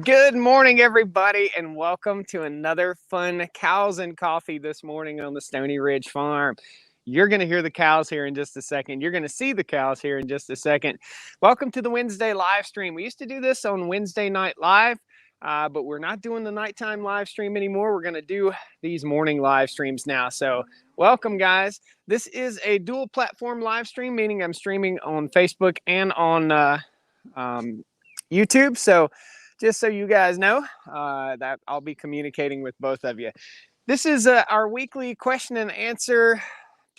Good morning, everybody, and welcome to another fun Cows and Coffee this morning on the Stony Ridge Farm. You're going to hear the cows here in just a second. You're going to see the cows here in just a second. Welcome to the Wednesday live stream. We used to do this on Wednesday night live, but we're not doing the nighttime live stream anymore. We're going to do these morning live streams now. So welcome, guys. This is a dual platform live stream, meaning I'm streaming on Facebook and on YouTube. So just so you guys know that I'll be communicating with both of you. This is our weekly question and answer,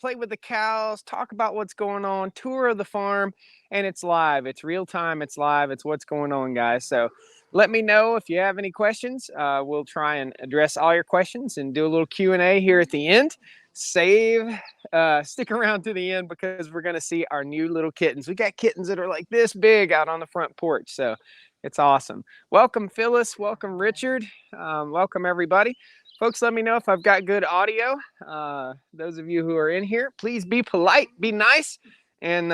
play with the cows, talk about what's going on, tour of the farm, and it's live. It's real time. It's live. It's what's going on, guys. So let me know if you have any questions. We'll try and address all your questions and do a little Q&A here at the end. Stick around to the end because we're going to see our new little kittens. We got kittens that are like this big out on the front porch. So it's awesome. Welcome, Phyllis. Welcome, Richard. Welcome, everybody. Folks, let me know if I've got good audio. Those of you who are in here, please be polite, be nice, and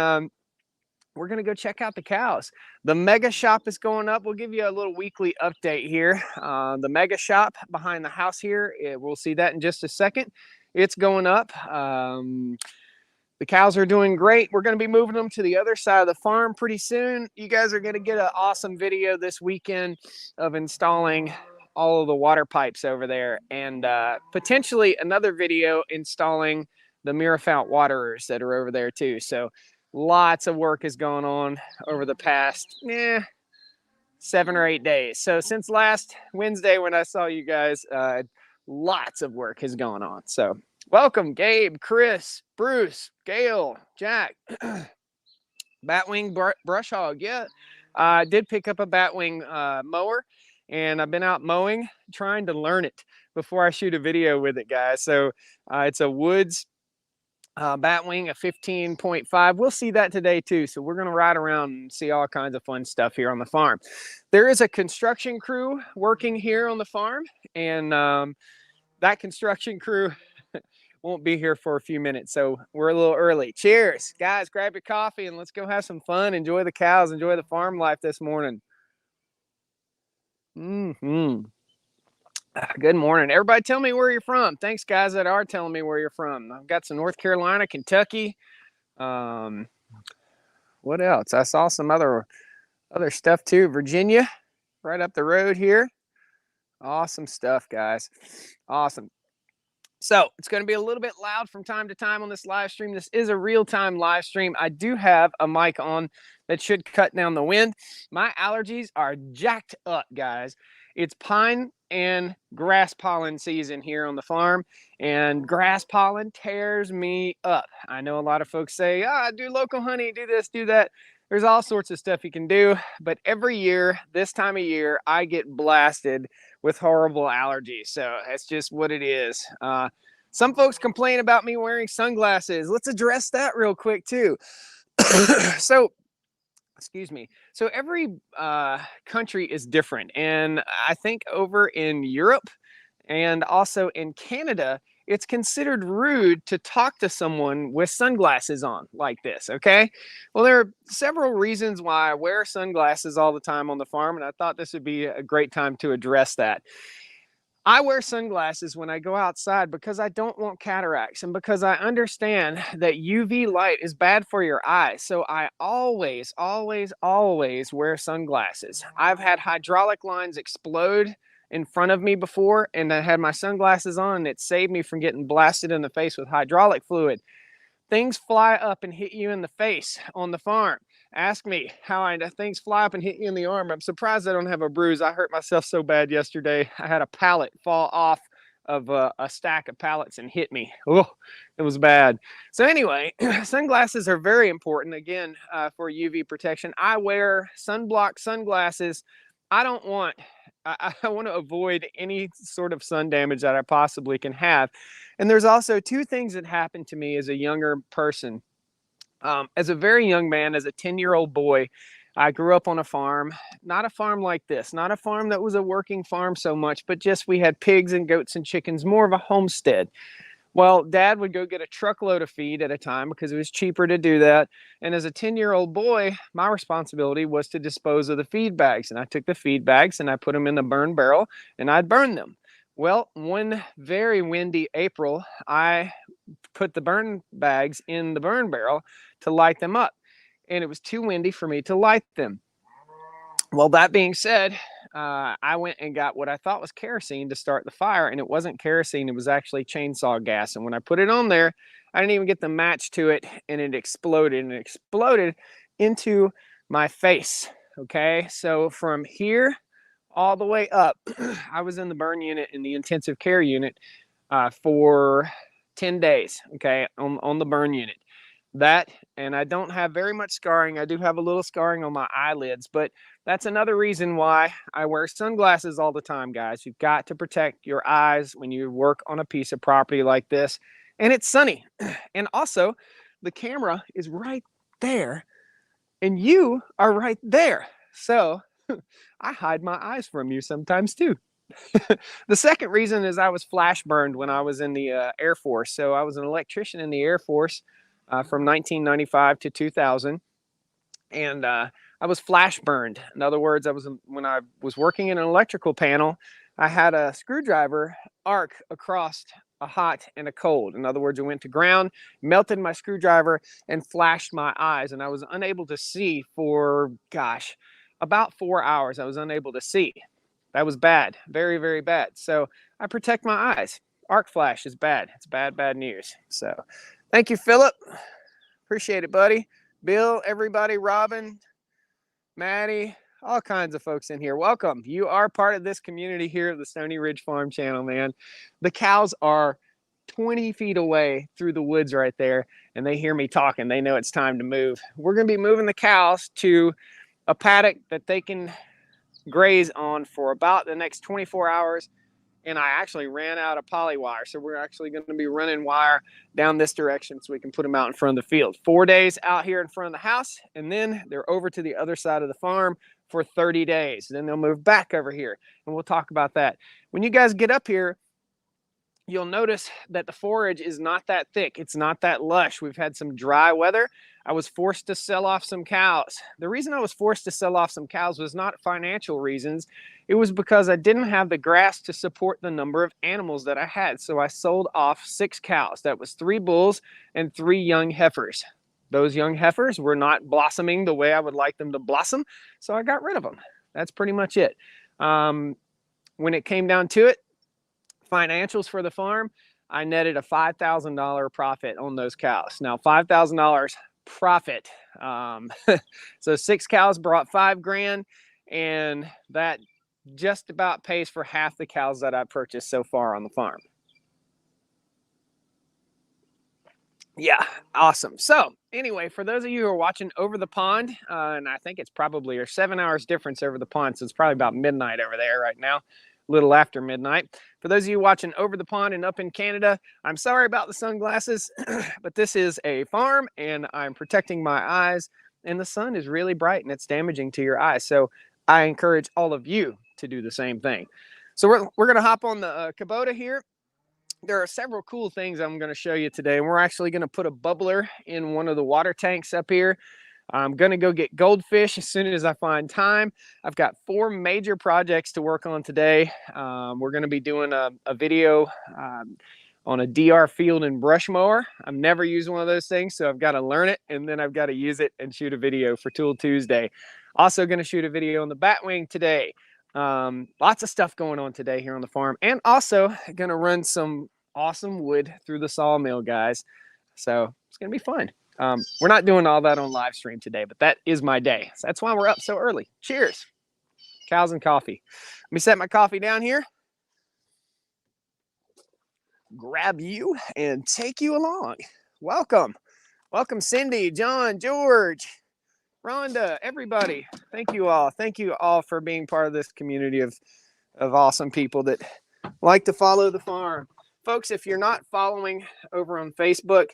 we're going to go check out the cows. The mega shop is going up. We'll give you a little weekly update here. The mega shop behind the house here, we'll see that in just a second. It's going up. The cows are doing great. We're going to be moving them to the other side of the farm pretty soon. You guys are going to get an awesome video this weekend of installing all of the water pipes over there, and potentially another video installing the Mirafount waterers that are over there too. So lots of work is going on over the past 7 or 8 days. So since last Wednesday when I saw you guys, lots of work has gone on. So welcome, Gabe, Chris, Bruce, Gail, Jack, Batwing Brush Hog. Yeah, I did pick up a Batwing mower, and I've been out mowing, trying to learn it before I shoot a video with it, guys. So it's a Woods Batwing, a 15.5. We'll see that today too. So we're going to ride around and see all kinds of fun stuff here on the farm. There is a construction crew working here on the farm, and that construction crew won't be here for a few minutes, so we're a little early. Cheers, guys. Grab your coffee and let's go have some fun. Enjoy the cows. Enjoy the farm life this morning. Good morning, everybody. Tell me where you're from. Thanks, guys, that are telling me where you're from. I've got some North Carolina, Kentucky. What else? I saw some other stuff too. Virginia, right up the road here. Awesome stuff, guys. Awesome. So it's going to be a little bit loud from time to time on this live stream. This is a real-time live stream. I do have a mic on that should cut down the wind. My allergies are jacked up, guys. It's pine and grass pollen season here on the farm, and grass pollen tears me up. I know a lot of folks say, do local honey, do this, do that. There's all sorts of stuff you can do, but every year, this time of year, I get blasted with horrible allergies. So that's just what it is. Some folks complain about me wearing sunglasses. Let's address that real quick too. So, excuse me. So every country is different. And I think over in Europe and also in Canada, it's considered rude to talk to someone with sunglasses on like this, okay? Well, there are several reasons why I wear sunglasses all the time on the farm, and I thought this would be a great time to address that. I wear sunglasses when I go outside because I don't want cataracts, and because I understand that UV light is bad for your eyes. So I always, always, always wear sunglasses. I've had hydraulic lines explode in front of me before, and I had my sunglasses on, and it saved me from getting blasted in the face with hydraulic fluid. Things fly up and hit you in the face on the farm. Ask me how things fly up and hit you in the arm. I'm surprised I don't have a bruise. I hurt myself so bad yesterday. I had a pallet fall off of a stack of pallets and hit me. Oh, it was bad. So anyway, sunglasses are very important, again, for UV protection. I wear sunblock sunglasses. I want to avoid any sort of sun damage that I possibly can have. And there's also two things that happened to me as a younger person. As a very young man, as a 10-year-old boy, I grew up on a farm, not a farm like this, not a farm that was a working farm so much, but just we had pigs and goats and chickens, more of a homestead. Well, Dad would go get a truckload of feed at a time because it was cheaper to do that. And as a 10-year-old boy, my responsibility was to dispose of the feed bags. And I took the feed bags and I put them in the burn barrel and I'd burn them. Well, one very windy April, I put the burn bags in the burn barrel to light them up. And it was too windy for me to light them. Well, that being said, I went and got what I thought was kerosene to start the fire, and it wasn't kerosene, it was actually chainsaw gas. And when I put it on there, I didn't even get the match to it, and it exploded, into my face. Okay, so from here all the way up, I was in the burn unit, in the intensive care unit, for 10 days, okay, on the burn unit. That, and I don't have very much scarring. I do have a little scarring on my eyelids, but that's another reason why I wear sunglasses all the time, guys. You've got to protect your eyes when you work on a piece of property like this. And it's sunny. And also, the camera is right there, and you are right there. So I hide my eyes from you sometimes too. The second reason is I was flash burned when I was in the Air Force. So I was an electrician in the Air Force from 1995 to 2000. And I was flash burned. In other words, when I was working in an electrical panel, I had a screwdriver arc across a hot and a cold. In other words, it went to ground, melted my screwdriver, and flashed my eyes. And I was unable to see for, gosh, about 4 hours. I was unable to see. That was bad. Very, very bad. So I protect my eyes. Arc flash is bad. It's bad, bad news. So thank you, Philip. Appreciate it, buddy. Bill, everybody, Robin, Maddie, all kinds of folks in here. Welcome. You are part of this community here of the Stony Ridge Farm channel, man. The cows are 20 feet away through the woods right there, and they hear me talking. They know it's time to move. We're going to be moving the cows to a paddock that they can graze on for about the next 24 hours. And I actually ran out of poly wire. So we're actually going to be running wire down this direction so we can put them out in front of the field. 4 days out here in front of the house, and then they're over to the other side of the farm for 30 days. Then they'll move back over here, and we'll talk about that. When you guys get up here, you'll notice that the forage is not that thick. It's not that lush. We've had some dry weather. I was forced to sell off some cows. The reason I was forced to sell off some cows was not financial reasons. It was because I didn't have the grass to support the number of animals that I had. So I sold off 6 cows. That was 3 bulls and 3 young heifers. Those young heifers were not blossoming the way I would like them to blossom. So I got rid of them. That's pretty much it. When it came down to it, financials for the farm, I netted a $5,000 profit on those cows. Now, $5,000 profit. So 6 cows brought 5 grand, and that just about pays for half the cows that I purchased so far on the farm. Yeah, awesome. So anyway, for those of you who are watching over the pond, and I think it's probably a 7 hours difference over the pond, so it's probably about midnight over there right now, a little after midnight. For those of you watching over the pond and up in Canada, I'm sorry about the sunglasses, but this is a farm and I'm protecting my eyes, and the sun is really bright and it's damaging to your eyes. So I encourage all of you to do the same thing. So we're going to hop on the Kubota here. There are several cool things I'm going to show you today. And we're actually going to put a bubbler in one of the water tanks up here. I'm going to go get goldfish as soon as I find time. I've got 4 major projects to work on today. We're going to be doing a video on a DR field and brush mower. I've never used one of those things, so I've got to learn it, and then I've got to use it and shoot a video for Tool Tuesday. Also going to shoot a video on the Batwing today. Lots of stuff going on today here on the farm, and also going to run some awesome wood through the sawmill, guys. So it's going to be fun. We're not doing all that on live stream today, but that is my day. So that's why we're up so early. Cheers. Cows and coffee. Let me set my coffee down here. Grab you and take you along. Welcome. Welcome, Cindy, John, George, Rhonda, everybody. Thank you all. Thank you all for being part of this community of awesome people that like to follow the farm. Folks, if you're not following over on Facebook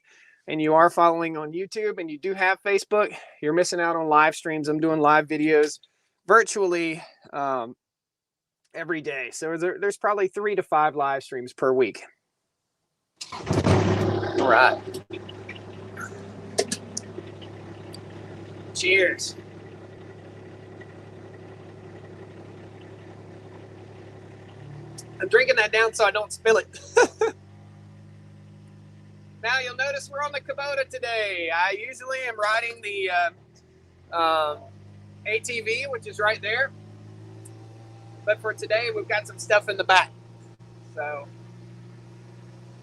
and you are following on YouTube and you do have Facebook, you're missing out on live streams. I'm doing live videos virtually every day. So there's probably 3 to 5 live streams per week. All right. Cheers. I'm drinking that down so I don't spill it. Now you'll notice we're on the Kubota today. I usually am riding the ATV, which is right there. But for today, we've got some stuff in the back. So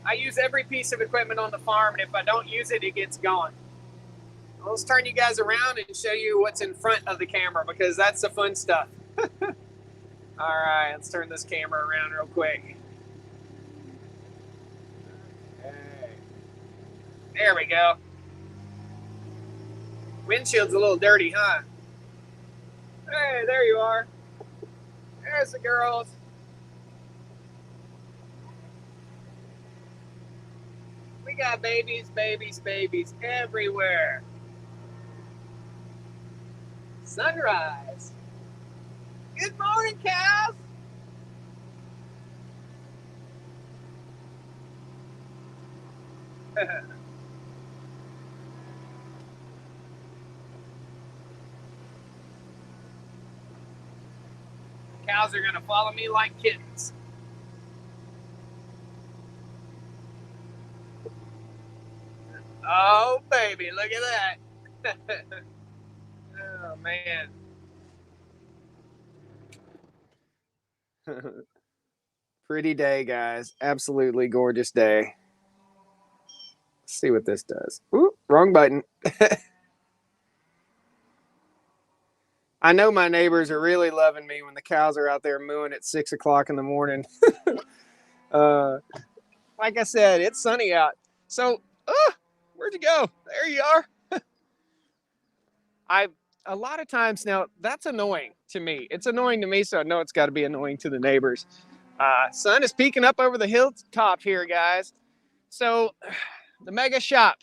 I use every piece of equipment on the farm, and if I don't use it, it gets gone. Let's turn you guys around and show you what's in front of the camera, because that's the fun stuff. All right, let's turn this camera around real quick. Okay. There we go. Windshield's a little dirty, huh? Hey, there you are. There's the girls. We got babies, babies, babies everywhere. Sunrise. Good morning, cows. Cows are gonna follow me like kittens. Oh, baby, look at that. Oh, man. Pretty day, guys. Absolutely gorgeous day. Let's see what this does. Ooh, wrong button. I know my neighbors are really loving me when the cows are out there mooing at 6 o'clock in the morning. Like I said, it's sunny out. So, where'd you go? There you are. A lot of times now, that's annoying to me. It's annoying to me, so I know it's got to be annoying to the neighbors. Sun is peeking up over the hilltop here, guys. So, the mega shop.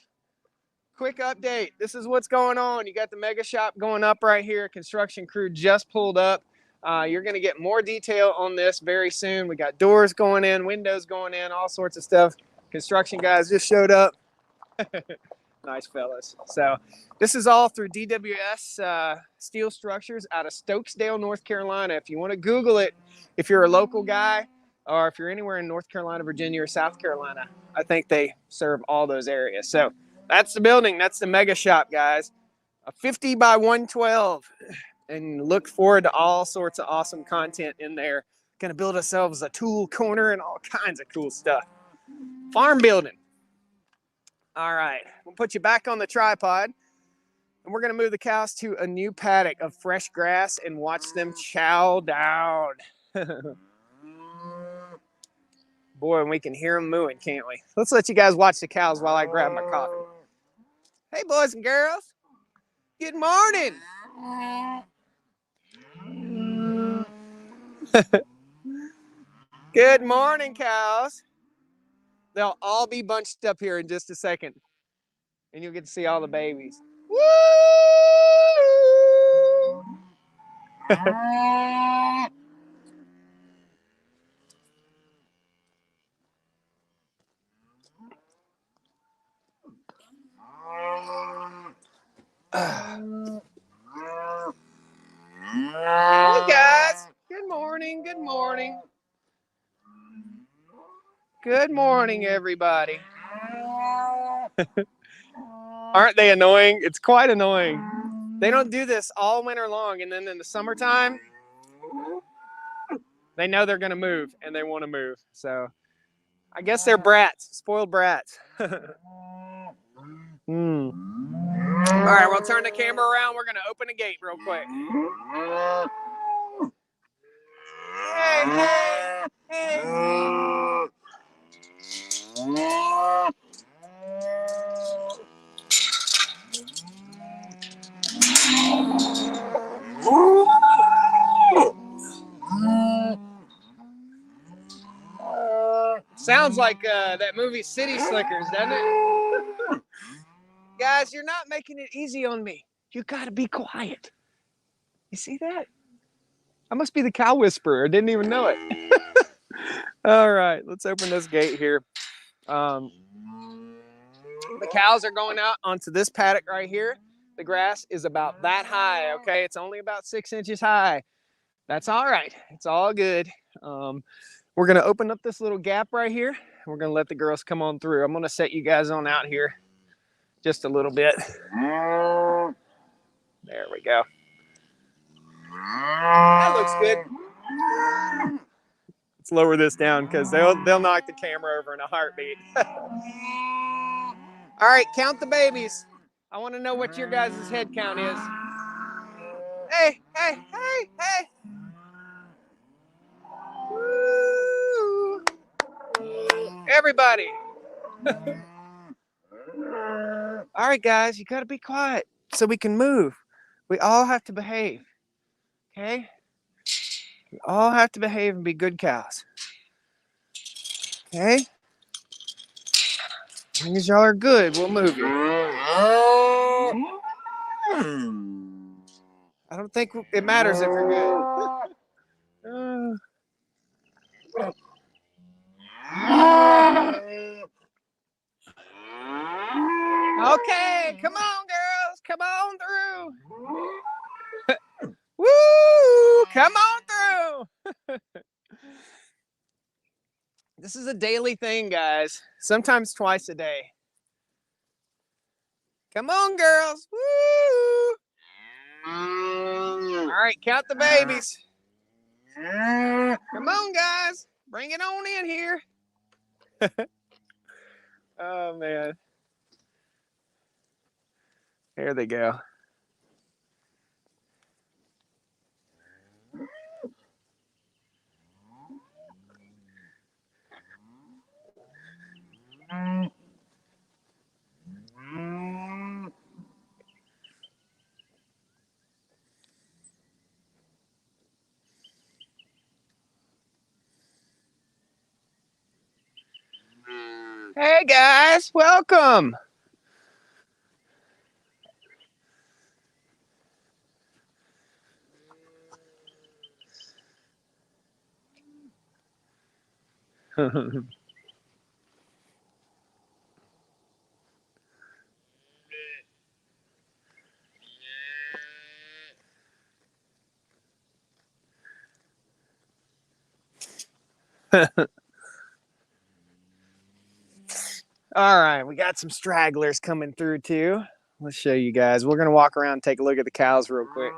Quick update. This is what's going on. You got the mega shop going up right here. Construction crew just pulled up. You're going to get more detail on this very soon. We got doors going in, windows going in, all sorts of stuff. Construction guys just showed up. Nice fellas. So this is all through DWS Steel Structures out of Stokesdale, North Carolina. If you want to Google it, if you're a local guy, or if you're anywhere in North Carolina, Virginia, or South Carolina, I think they serve all those areas. So that's the building. That's the mega shop, guys. A 50 by 112. And look forward to all sorts of awesome content in there. Gonna build ourselves a tool corner and all kinds of cool stuff. Farm building. All right, we'll put you back on the tripod, and we're gonna move the cows to a new paddock of fresh grass and watch them chow down. Boy, and we can hear them mooing, can't we? Let's let you guys watch the cows while I grab my coffee. Hey, boys and girls. Good morning. Good morning, cows. They'll all be bunched up here in just a second, and you'll get to see all the babies. Woo! Hey, guys. Good morning. Good morning. Good morning, everybody. Aren't they annoying? It's quite annoying. They don't do this all winter long, and then in the summertime, they know they're going to move, and they want to move. So I guess they're brats, spoiled brats. All right, we'll turn the camera around. We're going to open the gate real quick. Hey, hey, hey. Sounds like that movie City Slickers, doesn't it? Guys, you're not making it easy on me. You gotta be quiet. You see that? I must be the cow whisperer. I didn't even know it. All right, let's open this gate here. The cows are going out onto this paddock right here. The grass is about that high, okay? It's only about 6 inches high. That's all right. It's all good. We're going to open up this little gap right here. We're going to let the girls come on through. I'm going to set you guys on out here just a little bit. There we go. That looks good. Let's lower this down because they'll knock the camera over in a heartbeat. All right, count the babies. I want to know what your guys' head count is. Hey, hey, hey, hey. Woo. Everybody. All right, guys, you got to be quiet so we can move. We all have to behave, okay? We all have to behave and be good cows, okay? As long as y'all are good, we'll move you. I don't think it matters if you're good. Okay, come on, girls. Come on through. Woo! Come on through. This is a daily thing, guys. Sometimes twice a day. Come on, girls. Woo! All right, count the babies. Come on, guys. Bring it on in here. Oh, man. There they go. Hey, guys. Welcome. All right, we got some stragglers coming through too. Let's show you guys. We're gonna walk around and take a look at the cows real quick.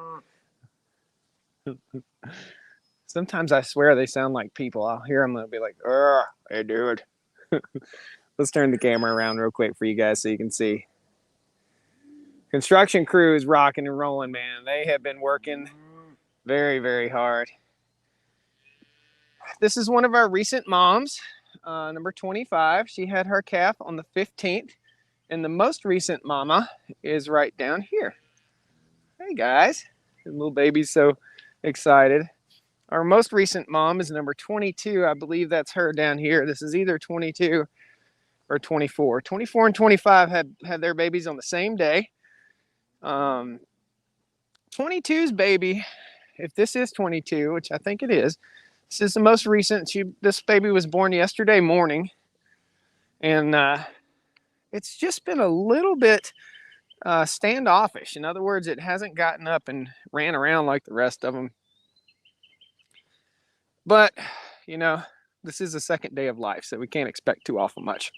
Sometimes I swear they sound like people. I'll hear them and I'll be like, hey dude. Let's turn the camera around real quick for you guys so you can see. Construction crew is rocking and rolling, man. They have been working very, very hard. This is one of our recent moms. Number 25. She had her calf on the 15th, and the most recent mama is right down here. Hey guys, the little baby's so excited. Our most recent mom is number 22. I believe that's her down here. This is either 22 or 24. 24 and 25 had their babies on the same day. 22's baby, if this is 22, which I think it is, this is the most recent. This baby was born yesterday morning, and it's just been a little bit standoffish. In other words, it hasn't gotten up and ran around like the rest of them. But, you know, this is the second day of life, so we can't expect too awful much.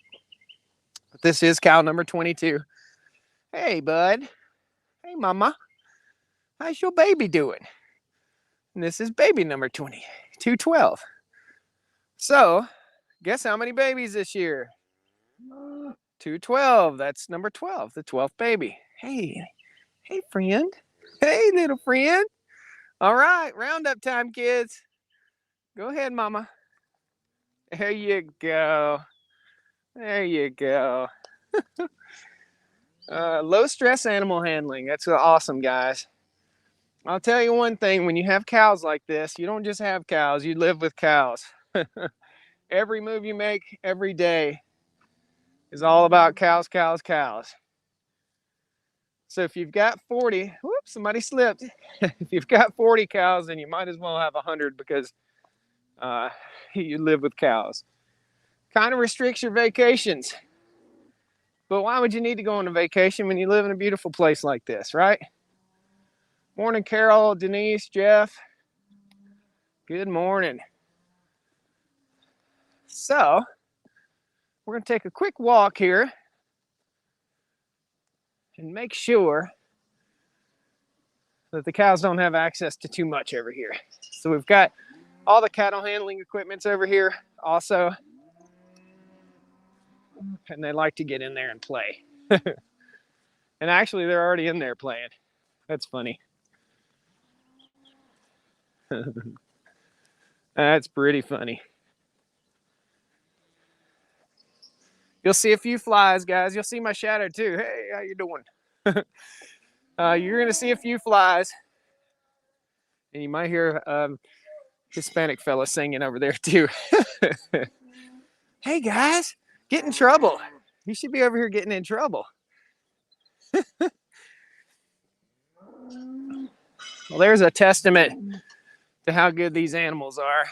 But this is cow number 22. Hey, bud. Hey, mama. How's your baby doing? And this is baby number 20. 212. So, guess how many babies this year? 212. That's number 12, the 12th baby. Hey, friend. Hey, little friend. All right, roundup time, kids. Go ahead, mama. There you go. There you go. Low stress animal handling. That's awesome, guys. I'll tell you one thing, when you have cows like this, you don't just have cows, you live with cows. Every move you make every day is all about cows, cows, cows. So if you've got 40, whoops, somebody slipped. If you've got 40 cows, then you might as well have 100 because you live with cows. Kind of restricts your vacations. But why would you need to go on a vacation when you live in a beautiful place like this, right? Morning, Carol, Denise, Jeff. Good morning. So, we're going to take a quick walk here and make sure that the cows don't have access to too much over here. So we've got all the cattle handling equipment's over here also. And they like to get in there and play. And actually, they're already in there playing. That's funny. That's pretty funny. You'll see a few flies, guys. You'll see my shadow too. Hey, how you doing? You're gonna see a few flies, and you might hear Hispanic fella singing over there too. Hey guys, get in trouble. You should be over here getting in trouble. Well, there's a testament to how good these animals are.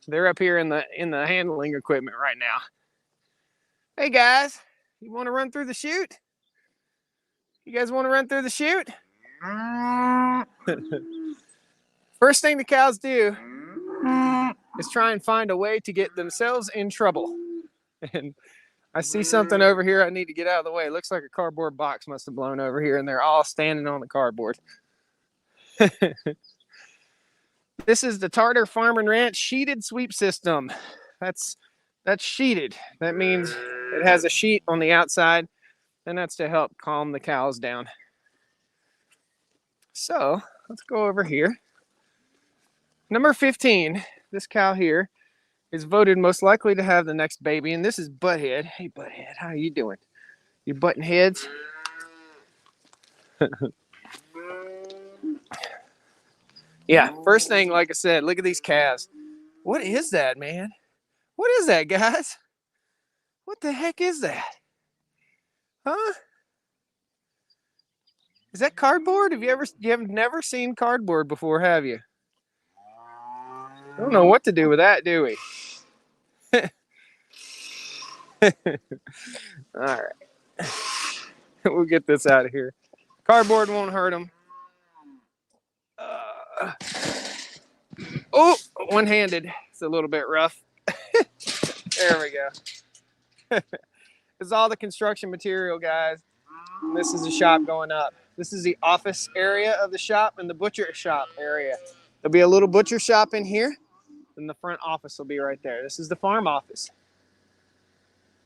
They're up here in the handling equipment right now. Hey guys, you want to run through the chute? You guys want to run through the chute? First thing the cows do is try and find a way to get themselves in trouble. And I see something over here I need to get out of the way. It looks like a cardboard box must have blown over here, and they're all standing on the cardboard. This is the Tartar Farm and Ranch sheeted sweep system. That's sheeted. That means it has a sheet on the outside, and that's to help calm the cows down. So let's go over here. Number 15, this cow here is voted most likely to have the next baby, and this is Butthead. Hey, Butthead, how are you doing? You butting heads? Yeah, first thing, like I said, look at these calves. What is that, man? What is that, guys? What the heck is that? Huh? Is that cardboard? You have never seen cardboard before, have you? I don't know what to do with that, do we? All right. We'll get this out of here. Cardboard won't hurt them. Oh, one-handed. It's a little bit rough. There we go. This is all the construction material, guys. And this is the shop going up. This is the office area of the shop and the butcher shop area. There'll be a little butcher shop in here, and the front office will be right there. This is the farm office.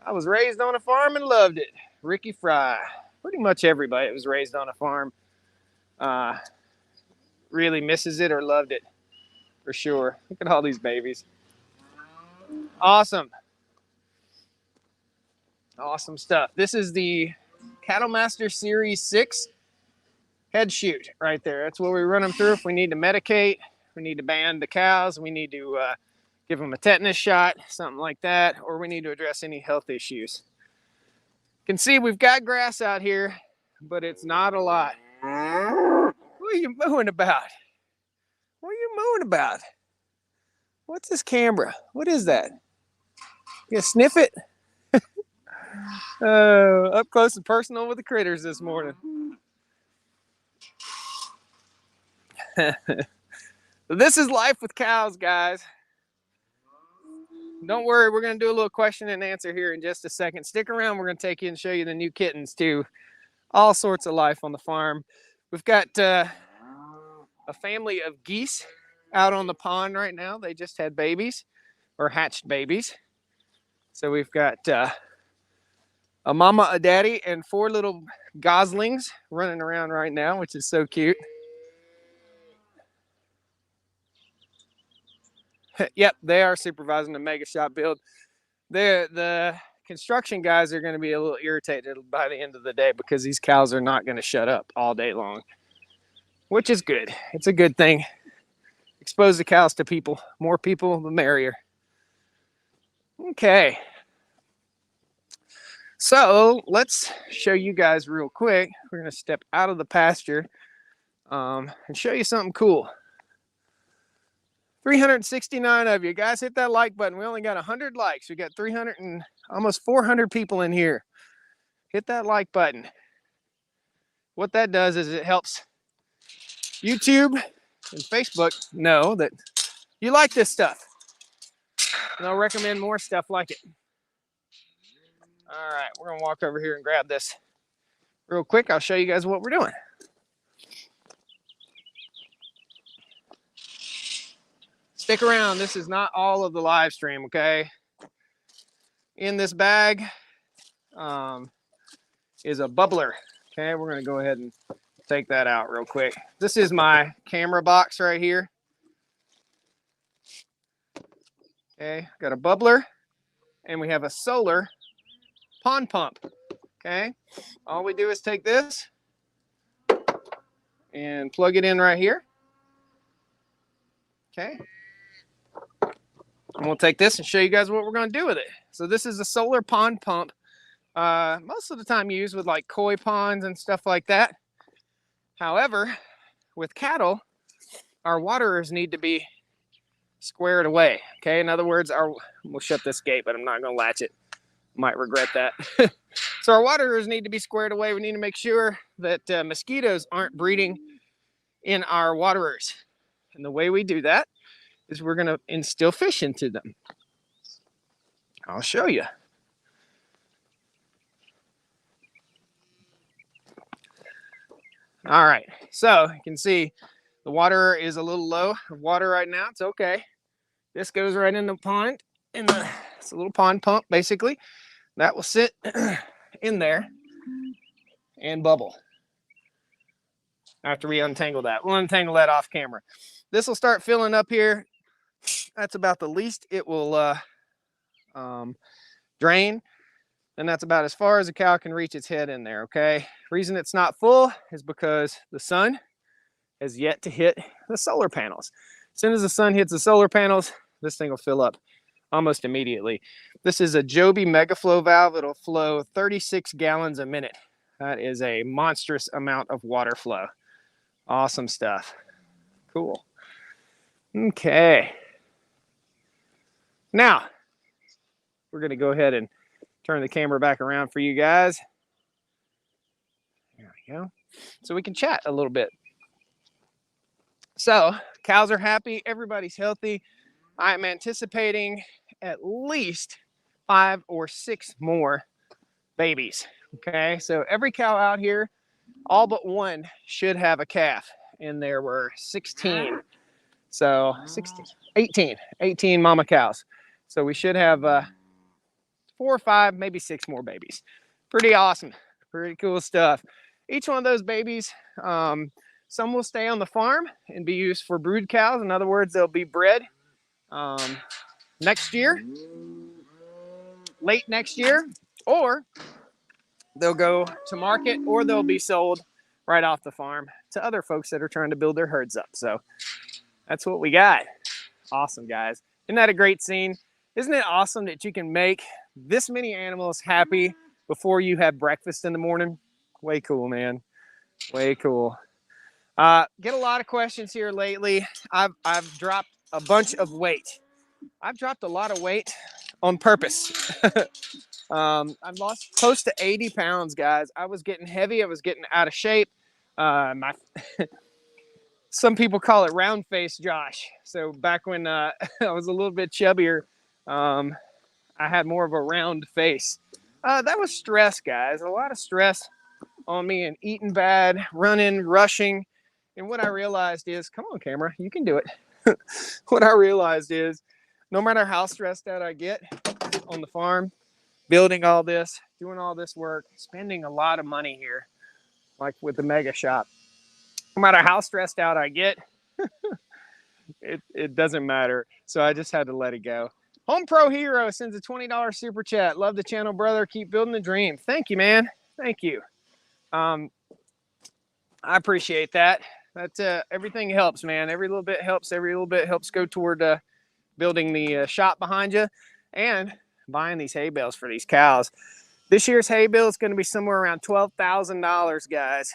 I was raised on a farm and loved it. Ricky Fry. Pretty much everybody that was raised on a farm really misses it or loved it, for sure. Look at all these babies. Awesome. Awesome stuff. This is the Cattle Master Series 6 head chute right there. That's where we run them through if we need to medicate, we need to band the cows, we need to give them a tetanus shot, something like that, or we need to address any health issues. You can see we've got grass out here, but it's not a lot. What are you mooing about? What are you mooing about? What's this camera? What is that? You gonna sniff it? Up close and personal with the critters this morning. This is life with cows, guys. Don't worry, we're going to do a little question and answer here in just a second. Stick around, we're going to take you and show you the new kittens too. All sorts of life on the farm. We've got a family of geese out on the pond right now. They just had babies, or hatched babies. So we've got a mama, a daddy, and 4 little goslings running around right now, which is so cute. Yep, they are supervising the mega shop build. The construction guys are going to be a little irritated by the end of the day because these cows are not going to shut up all day long, which is good. It's a good thing. Expose the cows to people. More people, the merrier. Okay. So let's show you guys real quick. We're going to step out of the pasture and show you something cool. 369 of you guys, hit that like button. We only got 100 likes. We got 300 and almost 400 people in here. Hit that like button. What that does is it helps YouTube and Facebook know that you like this stuff. And I'll recommend more stuff like it. All right, we're gonna walk over here and grab this real quick. I'll show you guys what we're doing. Stick around. This is not all of the live stream, okay? In this bag is a bubbler. Okay, we're gonna go ahead and take that out real quick. This is my camera box right here. Okay, got a bubbler and we have a solar pond pump. Okay, all we do is take this and plug it in right here. Okay, and we'll take this and show you guys what we're going to do with it. So this is a solar pond pump, most of the time used with like koi ponds and stuff like that. However, with cattle, our waterers need to be squared away. Okay, in other words, we'll shut this gate, but I'm not going to latch it. Might regret that. So our waterers need to be squared away. We need to make sure that mosquitoes aren't breeding in our waterers. And the way we do that is we're going to instill fish into them. I'll show you. All right, so you can see the water is a little low of water right now. It's okay. This goes right in the pond. It's a little pond pump, basically. That will sit in there and bubble after we untangle that. We'll untangle that off camera. This will start filling up here. That's about the least it will drain. And that's about as far as a cow can reach its head in there, okay? Reason it's not full is because the sun has yet to hit the solar panels. As soon as the sun hits the solar panels, this thing will fill up almost immediately. This is a Joby Megaflow valve. It'll flow 36 gallons a minute. That is a monstrous amount of water flow. Awesome stuff. Cool. Okay. Now, we're going to go ahead and turn the camera back around for you guys. There we go. So we can chat a little bit. So, cows are happy. Everybody's healthy. I'm anticipating at least 5 or 6 more babies. Okay, so every cow out here, all but one, should have a calf. And there were 16. So 18 mama cows. So we should have 4 or 5, maybe 6 more babies. Pretty awesome. Pretty cool stuff. Each one of those babies, some will stay on the farm and be used for brood cows. In other words, they'll be bred next year, late next year, or they'll go to market, or they'll be sold right off the farm to other folks that are trying to build their herds up. So that's what we got. Awesome, guys. Isn't that a great scene? Isn't it awesome that you can make this many animals happy before you have breakfast in the morning? Way cool, man. Way cool. Get a lot of questions here lately. I've dropped a bunch of weight. I've dropped a lot of weight on purpose. I've lost close to 80 pounds, guys. I was getting heavy. I was getting out of shape. Some people call it round face Josh. So back when I was a little bit chubbier, I had more of a round face. That was stress, guys. A lot of stress on me and eating bad, running, rushing. And what I realized is, come on, camera, you can do it. What I realized is, no matter how stressed out I get on the farm, building all this, doing all this work, spending a lot of money here, like with the mega shop, no matter how stressed out I get, it doesn't matter. So I just had to let it go. Home Pro Hero sends a $20 super chat. Love the channel, brother. Keep building the dream. Thank you, man. Thank you. I appreciate that. Everything helps, man. Every little bit helps. Every little bit helps go toward building the shop behind you and buying these hay bales for these cows. This year's hay bale is going to be somewhere around $12,000, guys.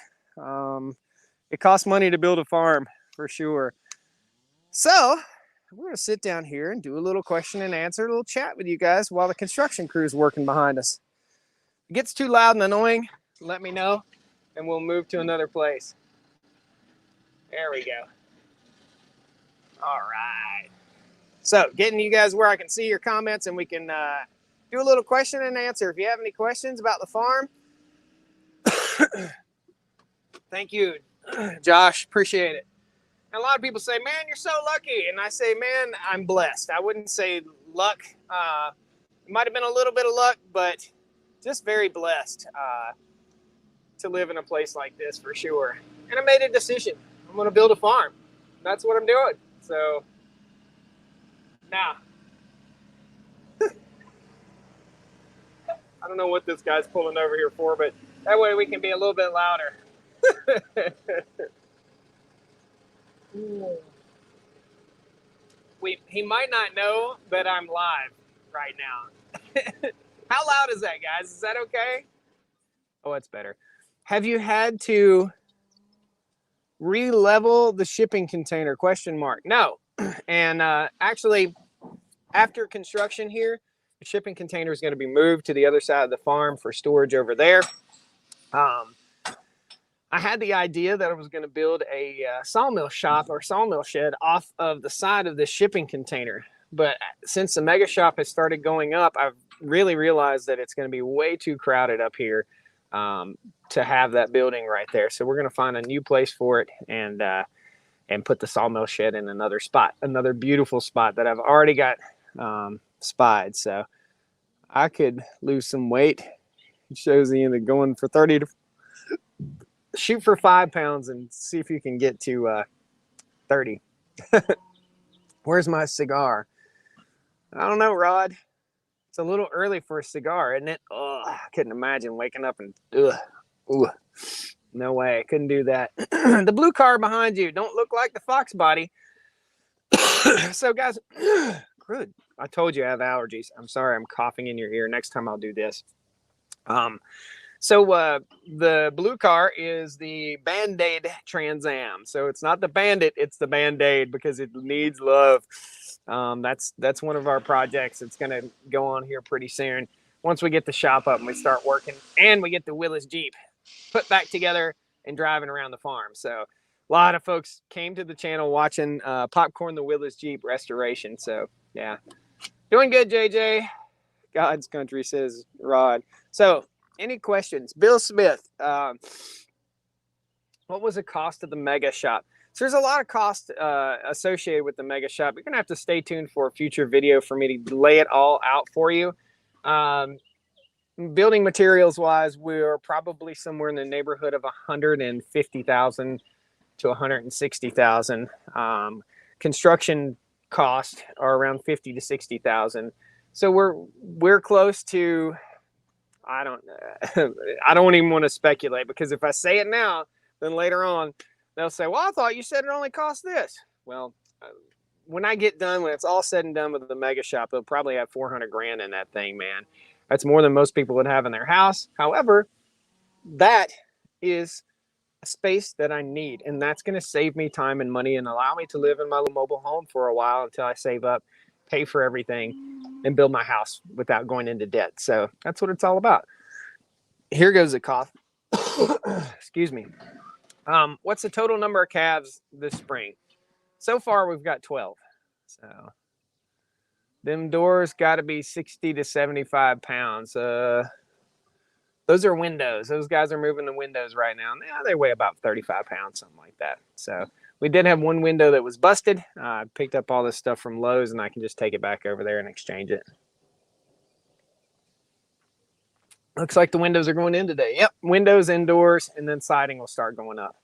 It costs money to build a farm, for sure. So we're going to sit down here and do a little question and answer, a little chat with you guys while the construction crew is working behind us. If it gets too loud and annoying, let me know, and we'll move to another place. There we go. All right. So getting you guys where I can see your comments and we can do a little question and answer. If you have any questions about the farm, thank you, Josh. Appreciate it. And a lot of people say, man, you're so lucky. And I say, man, I'm blessed. I wouldn't say luck. It might have been a little bit of luck, but just very blessed to live in a place like this for sure. And I made a decision. I'm going to build a farm. That's what I'm doing. So now, I don't know what this guy's pulling over here for, but that way we can be a little bit louder. He might not know that I'm live right now. How loud is that, guys? Is that okay? Oh, it's better. Have you had to re-level the shipping container? Question mark. No. And actually, after construction here, the shipping container is going to be moved to the other side of the farm for storage over there. I had the idea that I was going to build a sawmill shop or sawmill shed off of the side of this shipping container. But since the mega shop has started going up, I've really realized that it's going to be way too crowded up here to have that building right there. So we're going to find a new place for it and put the sawmill shed in another spot, another beautiful spot that I've already got spied. So I could lose some weight. It shows the end of going for 30 to shoot for 5 pounds and see if you can get to 30. Where's my cigar? I don't know, Rod. It's a little early for a cigar, isn't it? Oh, I couldn't imagine waking up and no way. I couldn't do that. The blue car behind you don't look like the Fox body. So guys, good. I told you I have allergies. I'm sorry. I'm coughing in your ear. Next time I'll do this. So the blue car is the Band-Aid Trans Am. So it's not the Bandit, it's the Band-Aid because it needs love. That's one of our projects. It's going to go on here pretty soon. Once we get the shop up and we start working and we get the Willis Jeep put back together and driving around the farm. So a lot of folks came to the channel watching Popcorn the Willis Jeep restoration. So yeah, doing good, JJ. God's country, says Rod. So any questions? Bill Smith, what was the cost of the mega shop? So there's a lot of cost associated with the mega shop. You're going to have to stay tuned for a future video for me to lay it all out for you. Building materials wise, we're probably somewhere in the neighborhood of $150,000 to $160,000. Construction cost are around $50,000 to $60,000. So we're close to, I don't even want to speculate, because if I say it now, then later on they'll say, well, I thought you said it only cost this. Well, when I get done, when it's all said and done with the mega shop, they'll probably have 400 grand in that thing, man. That's more than most people would have in their house. However, that is a space that I need, and that's going to save me time and money and allow me to live in my little mobile home for a while until I save up, pay for everything, and build my house without going into debt. So that's what it's all about. Here goes a cough. Excuse me. What's the total number of calves this spring? So far, we've got 12. So them doors got to be 60 to 75 pounds. Those are windows. Those guys are moving the windows right now. Yeah, they weigh about 35 pounds, something like that. So we did have one window that was busted. I picked up all this stuff from Lowe's, and I can just take it back over there and exchange it. Looks like the windows are going in today. Yep, windows, indoors, and then siding will start going up.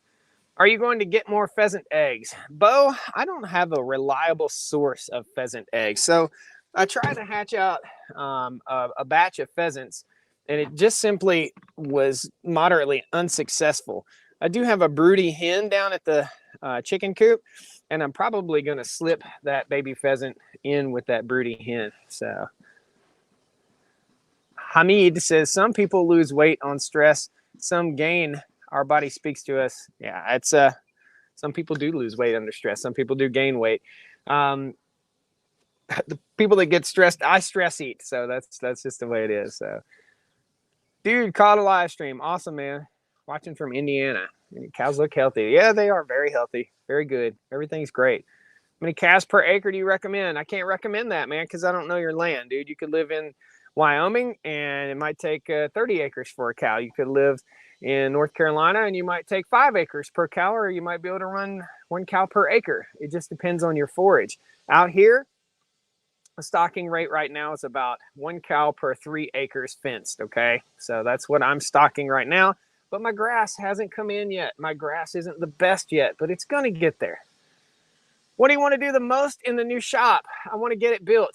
Are you going to get more pheasant eggs? Bo, I don't have a reliable source of pheasant eggs. So I tried to hatch out a batch of pheasants, and it just simply was moderately unsuccessful. I do have a broody hen down at the chicken coop, and I'm probably going to slip that baby pheasant in with that broody hen. So Hamid says, some people lose weight on stress, some gain. Our body speaks to us. Yeah, it's some people do lose weight under stress. Some people do gain weight. the people that get stressed, I stress eat. So that's just the way it is. So, dude, caught a live stream. Awesome, man. Watching from Indiana. Cows look healthy. Yeah, they are very healthy. Very good. Everything's great. How many calves per acre do you recommend? I can't recommend that, man, because I don't know your land, dude. You could live in Wyoming, and it might take 30 acres for a cow. You could live in North Carolina, and you might take 5 acres per cow, or you might be able to run 1 cow per acre. It just depends on your forage. Out here, the stocking rate right now is about 1 cow per 3 acres fenced, okay? So that's what I'm stocking right now. But my grass hasn't come in yet. My grass isn't the best yet, but it's going to get there. What do you want to do the most in the new shop? I want to get it built.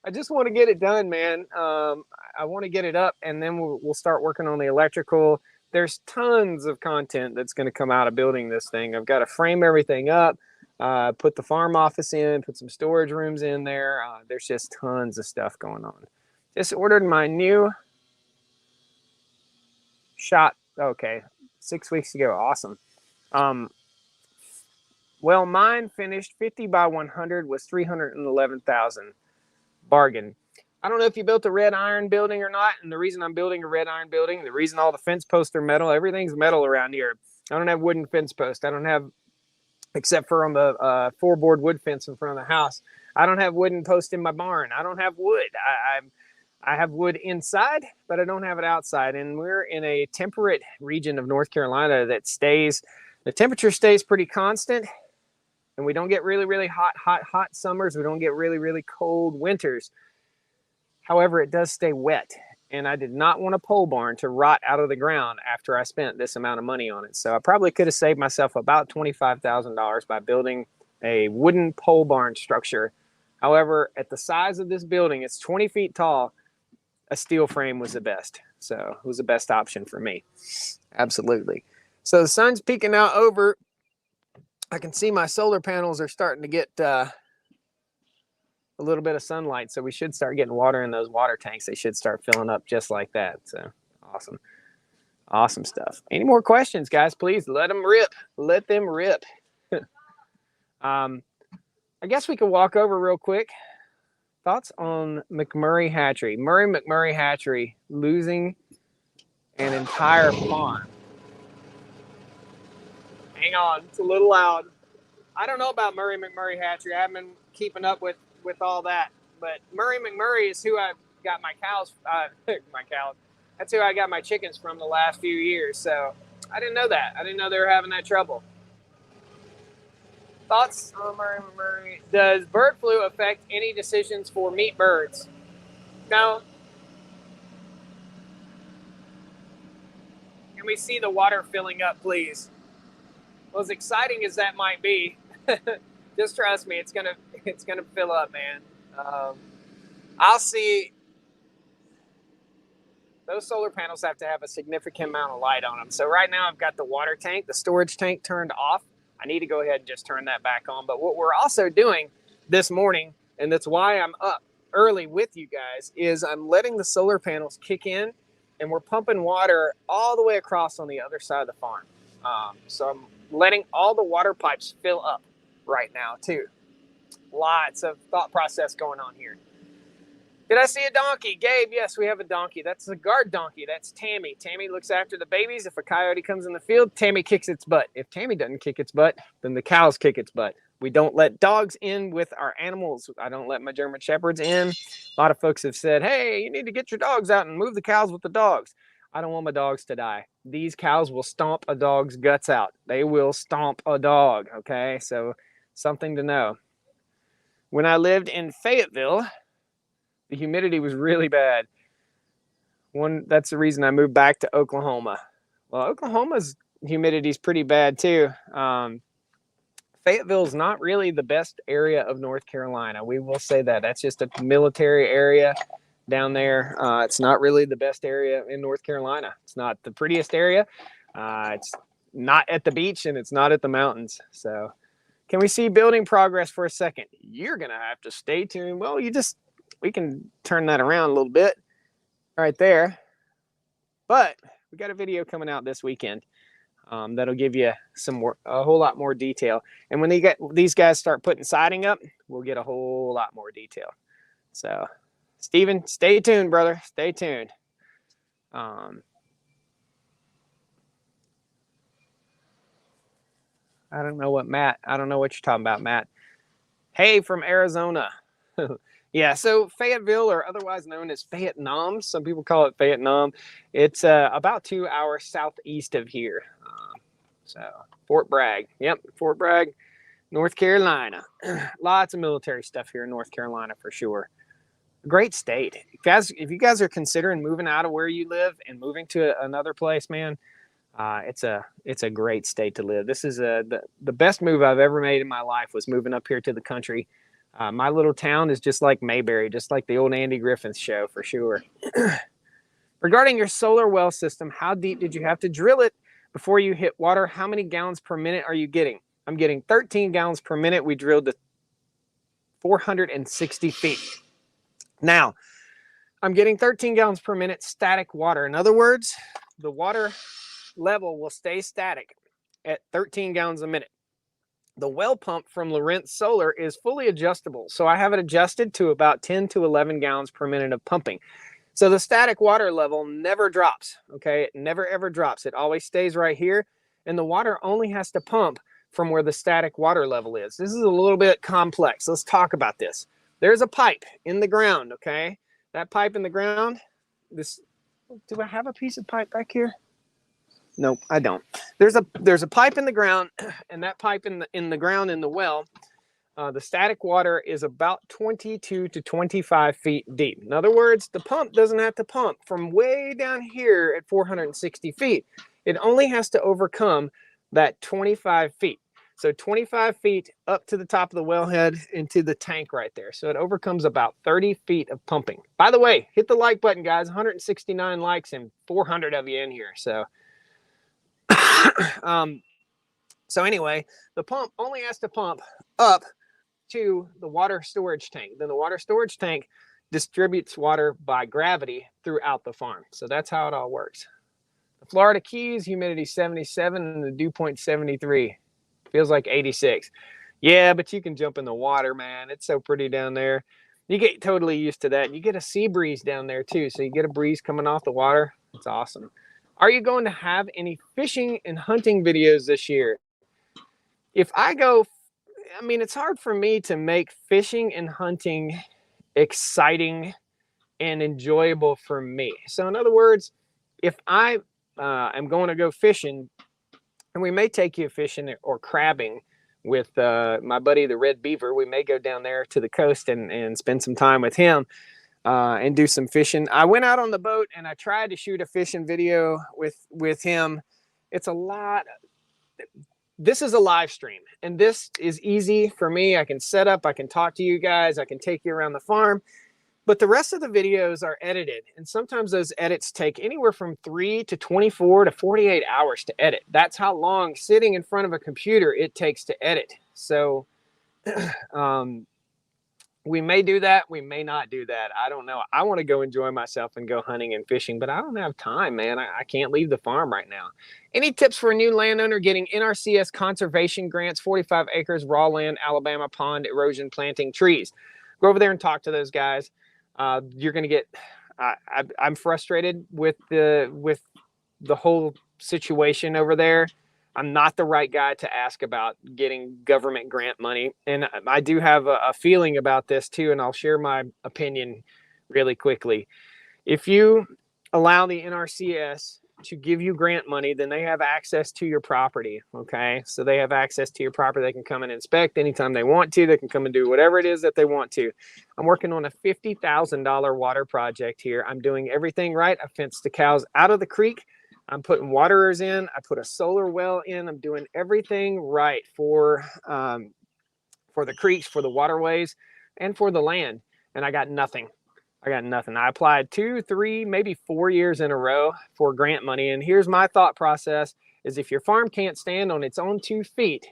I just want to get it done, man. I want to get it up, and then we'll start working on the electrical. There's tons of content that's going to come out of building this thing. I've got to frame everything up, put the farm office in, put some storage rooms in there. There's just tons of stuff going on. Just ordered my new shot. Okay, 6 weeks ago. Awesome. Well, mine finished 50 by 100 was 311,000. Bargain. I don't know if you built a red iron building or not, and the reason I'm building a red iron building, the reason all the fence posts are metal, everything's metal around here. I don't have wooden fence posts. I don't have, except for on the 4-board wood fence in front of the house. I don't have wooden posts in my barn. I don't have wood. I have wood inside, but I don't have it outside. And we're in a temperate region of North Carolina that the temperature stays pretty constant. And we don't get really, really hot summers. We don't get really, really cold winters. However, it does stay wet. And I did not want a pole barn to rot out of the ground after I spent this amount of money on it. So I probably could have saved myself about $25,000 by building a wooden pole barn structure. However, at the size of this building, it's 20 feet tall. A steel frame was the best. So it was the best option for me. Absolutely. So the sun's peeking out over. I can see my solar panels are starting to get a little bit of sunlight, so we should start getting water in those water tanks. They should start filling up just like that. So awesome. Awesome stuff. Any more questions, guys? Please let them rip. Let them rip. I guess we could walk over real quick. Thoughts on McMurray Hatchery. Murray McMurray Hatchery losing an entire farm. Hang on, it's a little loud. I don't know about Murray McMurray Hatchery. I haven't been keeping up with all that. But Murray McMurray is who I got my cows, That's who I got my chickens from the last few years. So I didn't know that. I didn't know they were having that trouble. Thoughts on Murray McMurray? Does bird flu affect any decisions for meat birds? No. Can we see the water filling up, please? Well, as exciting as that might be, just trust me, it's gonna fill up, man. I'll see. Those solar panels have to have a significant amount of light on them. So right now I've got the water tank, the storage tank turned off. I need to go ahead and just turn that back on. But what we're also doing this morning, and that's why I'm up early with you guys, is I'm letting the solar panels kick in, and we're pumping water all the way across on the other side of the farm. So I'm letting all the water pipes fill up right now too. Lots of thought process going on here. Did I see a donkey? Gabe, yes, we have a donkey. That's a guard donkey. That's Tammy. Tammy looks after the babies. If a coyote comes in the field, Tammy kicks its butt. If Tammy doesn't kick its butt, then the cows kick its butt. We don't let dogs in with our animals. I don't let my German Shepherds in. A lot of folks have said, hey, you need to get your dogs out and move the cows with the dogs. I don't want my dogs to die. These cows will stomp a dog's guts out. They will stomp a dog, okay? So something to know. When I lived in Fayetteville, the humidity was really bad. That's the reason I moved back to Oklahoma. Well, Oklahoma's humidity is pretty bad too. Fayetteville is not really the best area of North Carolina. We will say that. That's just a military area down there. It's not really the best area in North Carolina. It's not the prettiest area. It's not at the beach, and it's not at the mountains. So can we see building progress for a second? You're going to have to stay tuned. Well, we can turn that around a little bit right there. But we got a video coming out this weekend. That'll give you a whole lot more detail. And when these guys start putting siding up, we'll get a whole lot more detail. So, Steven, stay tuned, brother. Stay tuned. I don't know what you're talking about, Matt. Hey, from Arizona. Yeah, so Fayetteville, or otherwise known as Vietnam, some people call it Vietnam. It's about 2 hours southeast of here. So Fort Bragg. Yep, Fort Bragg, North Carolina. Lots of military stuff here in North Carolina for sure. Great state. If you guys are considering moving out of where you live and moving to another place, man, it's a great state to live. This is the best move I've ever made in my life was moving up here to the country. My little town is just like Mayberry, just like the old Andy Griffith show for sure. Regarding your solar well system, how deep did you have to drill it before you hit water? How many gallons per minute are you getting? I'm getting 13 gallons per minute. We drilled to 460 feet. Now, I'm getting 13 gallons per minute static water. In other words, the water level will stay static at 13 gallons a minute. The well pump from Lorentz Solar is fully adjustable, so I have it adjusted to about 10 to 11 gallons per minute of pumping. So the static water level never drops, okay? It never ever drops. It always stays right here, and the water only has to pump from where the static water level is. This is a little bit complex. Let's talk about this. There's a pipe in the ground, okay? That pipe in the ground, do I have a piece of pipe back here? Nope, I don't. There's a pipe in the ground, and that pipe in the ground in the well, the static water is about 22 to 25 feet deep. In other words, the pump doesn't have to pump from way down here at 460 feet. It only has to overcome that 25 feet. So 25 feet up to the top of the wellhead into the tank right there. So it overcomes about 30 feet of pumping. By the way, hit the like button, guys. 169 likes and 400 of you in here. So so anyway, the pump only has to pump up to the water storage tank. Then the water storage tank distributes water by gravity throughout the farm. So that's how it all works. The Florida Keys, humidity 77 and the dew point 73. Feels like 86. Yeah, but you can jump in the water, man. It's so pretty down there. You get totally used to that. And you get a sea breeze down there too. So you get a breeze coming off the water. It's awesome. Are you going to have any fishing and hunting videos this year? If I go, I mean, it's hard for me to make fishing and hunting exciting and enjoyable for me. So in other words, if I am going to go fishing, and we may take you fishing or crabbing with my buddy, the Red Beaver, we may go down there to the coast and spend some time with him. And do some fishing. I went out on the boat and I tried to shoot a fishing video with him. It's a lot. This is a live stream, and this is easy for me. I can set up, I can talk to you guys, I can take you around the farm, but the rest of the videos are edited, and sometimes those edits take anywhere from 3 to 24 to 48 hours to edit. That's how long sitting in front of a computer it takes to edit. So we may do that. We may not do that. I don't know. I want to go enjoy myself and go hunting and fishing, but I don't have time, man. I can't leave the farm right now. Any tips for a new landowner getting NRCS conservation grants, 45 acres, raw land, Alabama pond, erosion, planting trees? Go over there and talk to those guys. You're going to get, I'm frustrated with the whole situation over there. I'm not the right guy to ask about getting government grant money. And I do have a feeling about this too, and I'll share my opinion really quickly. If you allow the NRCS to give you grant money, then they have access to your property, okay? So they have access to your property. They can come and inspect anytime they want to. They can come and do whatever it is that they want to. I'm working on a $50,000 water project here. I'm doing everything right. I fenced the cows out of the creek. I'm putting waterers in. I put a solar well in. I'm doing everything right for the creeks, for the waterways, and for the land. And I got nothing. I applied 2, 3, maybe 4 years in a row for grant money. And here's my thought process is if your farm can't stand on its own 2 feet,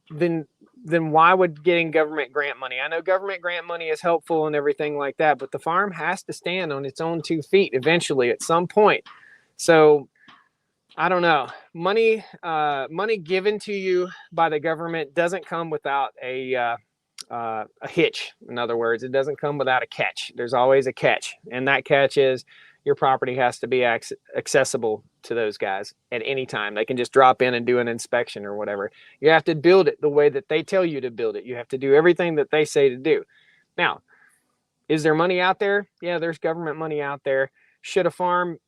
then why would getting government grant money? I know government grant money is helpful and everything like that, but the farm has to stand on its own 2 feet eventually at some point. So I don't know. Money given to you by the government doesn't come without a hitch. In other words, it doesn't come without a catch. There's always a catch, and that catch is your property has to be accessible to those guys at any time. They can just drop in and do an inspection or whatever. You have to build it the way that they tell you to build it. You have to do everything that they say to do. Now, is there money out there? Yeah, there's government money out there. Should a farm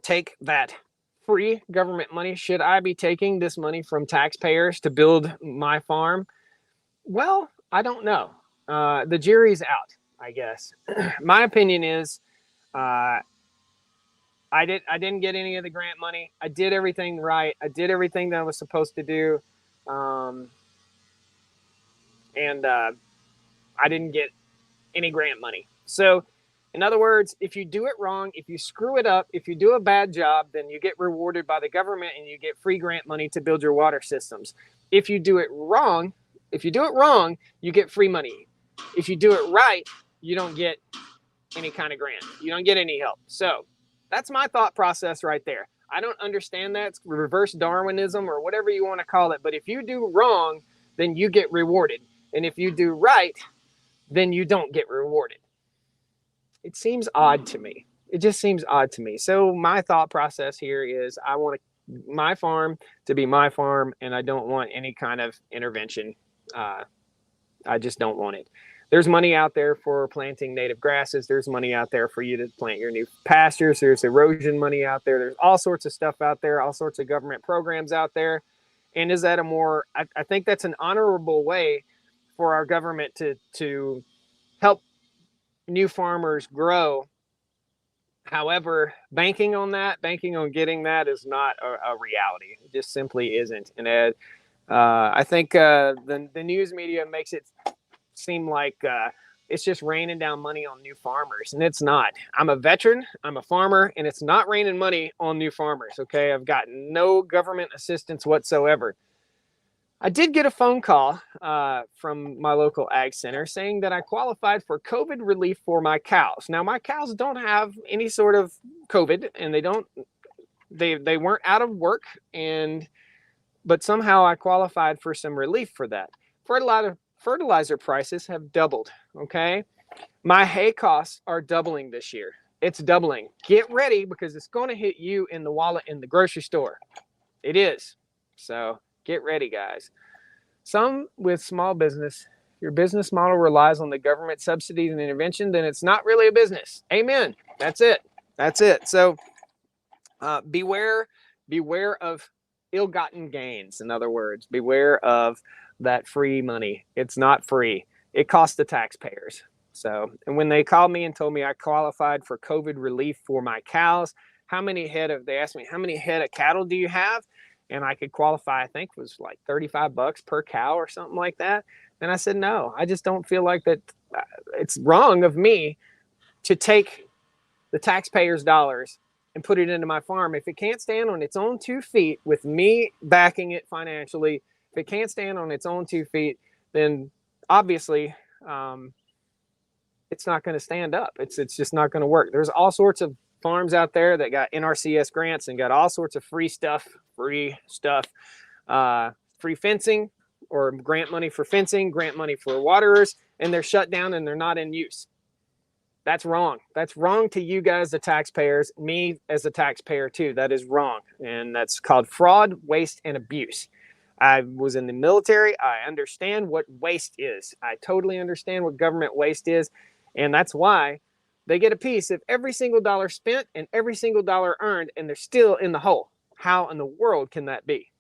take that free government money? Should I be taking this money from taxpayers to build my farm? Well, I don't know. The jury's out, I guess. My opinion is I didn't get any of the grant money. I did everything right. I did everything that I was supposed to do. And I didn't get any grant money. So, in other words, if you do it wrong, if you screw it up, if you do a bad job, then you get rewarded by the government and you get free grant money to build your water systems. If you do it wrong, you get free money. If you do it right, you don't get any kind of grant. You don't get any help. So that's my thought process right there. I don't understand that. It's reverse Darwinism or whatever you want to call it. But if you do wrong, then you get rewarded. And if you do right, then you don't get rewarded. It seems odd to me. It just seems odd to me. So my thought process here is I want my farm to be my farm, and I don't want any kind of intervention. I just don't want it. There's money out there for planting native grasses. There's money out there for you to plant your new pastures. There's erosion money out there. There's all sorts of stuff out there, all sorts of government programs out there. And is that I think that's an honorable way for our government to help new farmers grow. However, banking on getting that is not a reality. It just simply isn't. And I think the news media makes it seem like it's just raining down money on new farmers, and it's not. I'm a veteran, I'm a farmer, and it's not raining money on new farmers, okay? I've got no government assistance whatsoever. I did get a phone call from my local ag center saying that I qualified for COVID relief for my cows. Now, my cows don't have any sort of COVID, and they weren't out of work, but somehow I qualified for some relief for that. Fertilizer prices have doubled, okay? My hay costs are doubling this year. It's doubling. Get ready, because it's going to hit you in the wallet in the grocery store. It is. So get ready, guys. Some with small business, your business model relies on the government subsidies and intervention, then it's not really a business. Amen. That's it. So beware of ill-gotten gains. In other words, beware of that free money. It's not free. It costs the taxpayers. So, and when they called me and told me I qualified for COVID relief for my cows, they asked me, how many head of cattle do you have? And I could qualify, I think it was like $35 per cow or something like that. And I said, no, I just don't feel like that. It's wrong of me to take the taxpayers' dollars and put it into my farm. If it can't stand on its own 2 feet with me backing it financially, if it can't stand on its own 2 feet, then obviously it's not going to stand up. It's just not going to work. There's all sorts of farms out there that got NRCS grants and got all sorts of free stuff, free fencing, or grant money for fencing, grant money for waterers, and they're shut down and they're not in use. That's wrong. That's wrong to you guys, the taxpayers, me as a taxpayer too. That is wrong. And that's called fraud, waste, and abuse. I was in the military. I understand what waste is. I totally understand what government waste is. And that's why they get a piece of every single dollar spent and every single dollar earned, and they're still in the hole. How in the world can that be?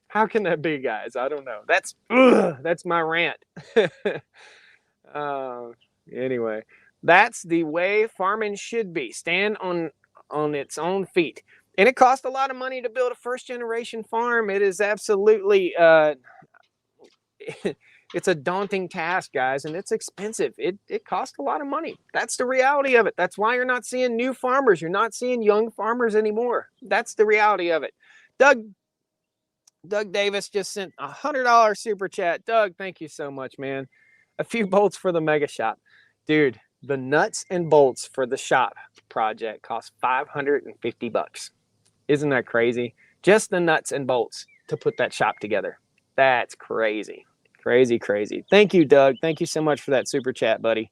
How can that be, guys? I don't know. That's my rant. Anyway, that's the way farming should be. Stand on its own feet. And it costs a lot of money to build a first-generation farm. It is absolutely it's a daunting task, guys, and it's expensive. It costs a lot of money. That's the reality of it. That's why you're not seeing new farmers. You're not seeing young farmers anymore. That's the reality of it. Doug Davis just sent a $100 super chat. Doug, thank you so much, man. A few bolts for the mega shop. Dude, the nuts and bolts for the shop project cost $550. Isn't that crazy? Just the nuts and bolts to put that shop together. That's crazy. Crazy, crazy. Thank you, Doug. Thank you so much for that super chat, buddy.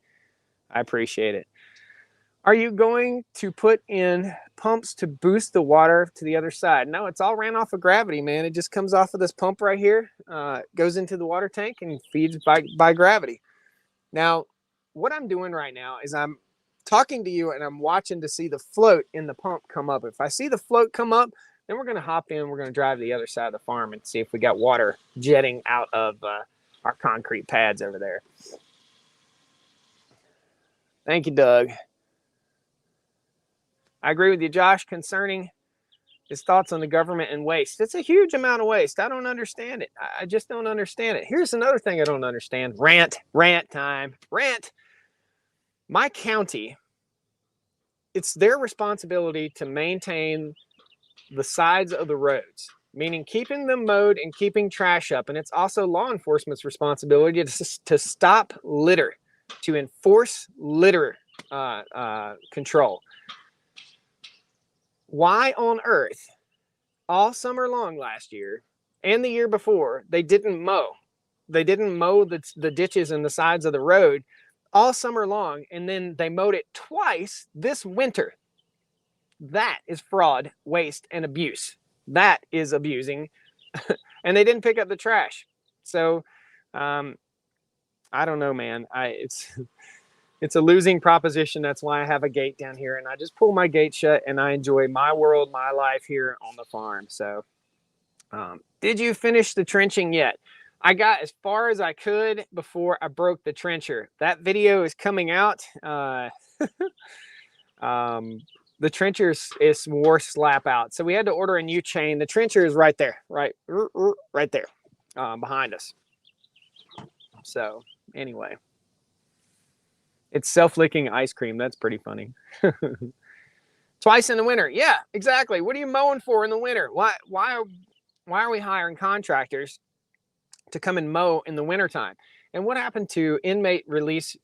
I appreciate it. Are you going to put in pumps to boost the water to the other side? No, it's all ran off of gravity, man. It just comes off of this pump right here, goes into the water tank and feeds by gravity. Now, what I'm doing right now is I'm talking to you and I'm watching to see the float in the pump come up. If I see the float come up, then we're going to hop in. We're going to drive to the other side of the farm and see if we got water jetting out of our concrete pads over there. Thank you, Doug. I agree with you, Josh, concerning his thoughts on the government and waste. It's a huge amount of waste. I don't understand it. I just don't understand it. Here's another thing I don't understand. Rant time, rant. My county, it's their responsibility to maintain the sides of the roads, meaning keeping them mowed and keeping trash up. And it's also law enforcement's responsibility to stop litter, to enforce litter control. Why on earth, all summer long last year and the year before, they didn't mow? They didn't mow the ditches and the sides of the road all summer long, and then they mowed it twice this winter. That is fraud, waste, and abuse. That is abusing. And they didn't pick up the trash. So, I don't know, man. It's a losing proposition. That's why I have a gate down here, and I just pull my gate shut and I enjoy my world, my life here on the farm. So, did you finish the trenching yet? I got as far as I could before I broke the trencher. That video is coming out. The trencher is wore slap out, so we had to order a new chain. The trencher is right there, right there, behind us. So anyway. It's self-licking ice cream. That's pretty funny. Twice in the winter. Yeah, exactly. What are you mowing for in the winter? Why are we hiring contractors to come and mow in the wintertime? And what happened to inmate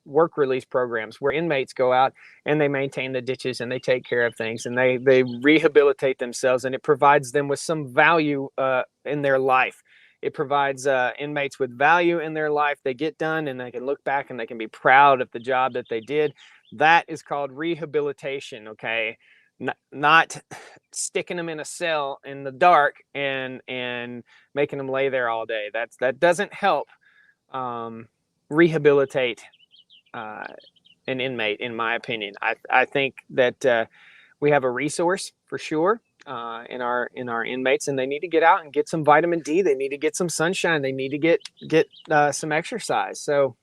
work release programs where inmates go out and they maintain the ditches and they take care of things and they rehabilitate themselves, and it provides them with some value in their life. It provides inmates with value in their life. They get done and they can look back and they can be proud of the job that they did. That is called rehabilitation, okay? Not sticking them in a cell in the dark and making them lay there all day. That doesn't help rehabilitate an inmate, in my opinion. I think that we have a resource for sure. In our inmates, and they need to get out and get some vitamin D. They need to get some sunshine. They need to get some exercise. So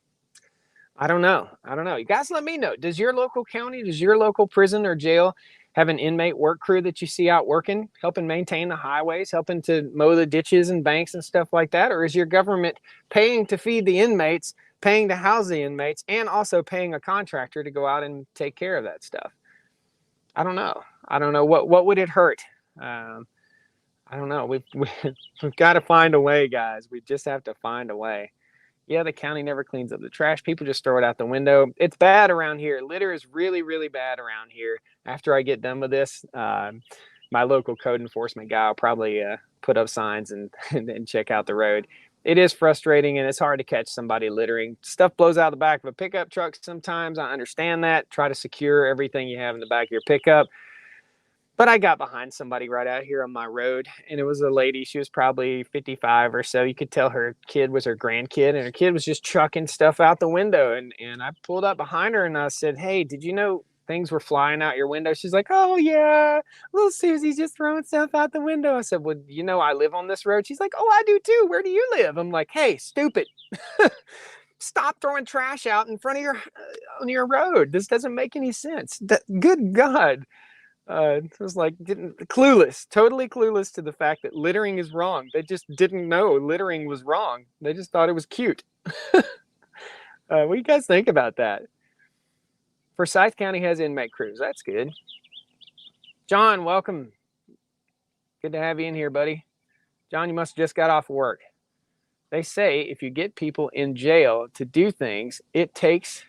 I don't know. You guys let me know. Does your local county, does your local prison or jail have an inmate work crew that you see out working, helping maintain the highways, helping to mow the ditches and banks and stuff like that? Or is your government paying to feed the inmates, paying to house the inmates, and also paying a contractor to go out and take care of that stuff? I don't know. What would it hurt? I don't know. We've got to find a way, guys. We just have to find a way. Yeah, the county never cleans up the trash. People just throw it out the window. It's bad around here. Litter is really, really bad around here. After I get done with this, my local code enforcement guy will probably put up signs and check out the road. It is frustrating, and it's hard to catch somebody littering. Stuff blows out the back of a pickup truck sometimes. I understand that. Try to secure everything you have in the back of your pickup. But I got behind somebody right out here on my road, and it was a lady. She was probably 55 or so. You could tell her kid was her grandkid, and her kid was just chucking stuff out the window. And I pulled up behind her, and I said, "Hey, did you know things were flying out your window?" She's like, "Oh, yeah, little Susie's just throwing stuff out the window." I said, "Well, you know I live on this road?" She's like, "Oh, I do too. Where do you live?" I'm like, "Hey, stupid. Stop throwing trash out in front of on your road. This doesn't make any sense." Good God. It was like totally clueless to the fact that littering is wrong. They just didn't know littering was wrong. They just thought it was cute. What do you guys think about that? Forsyth County has inmate crews. That's good. John, welcome. Good to have you in here, buddy. John, you must have just got off work. They say if you get people in jail to do things, it takes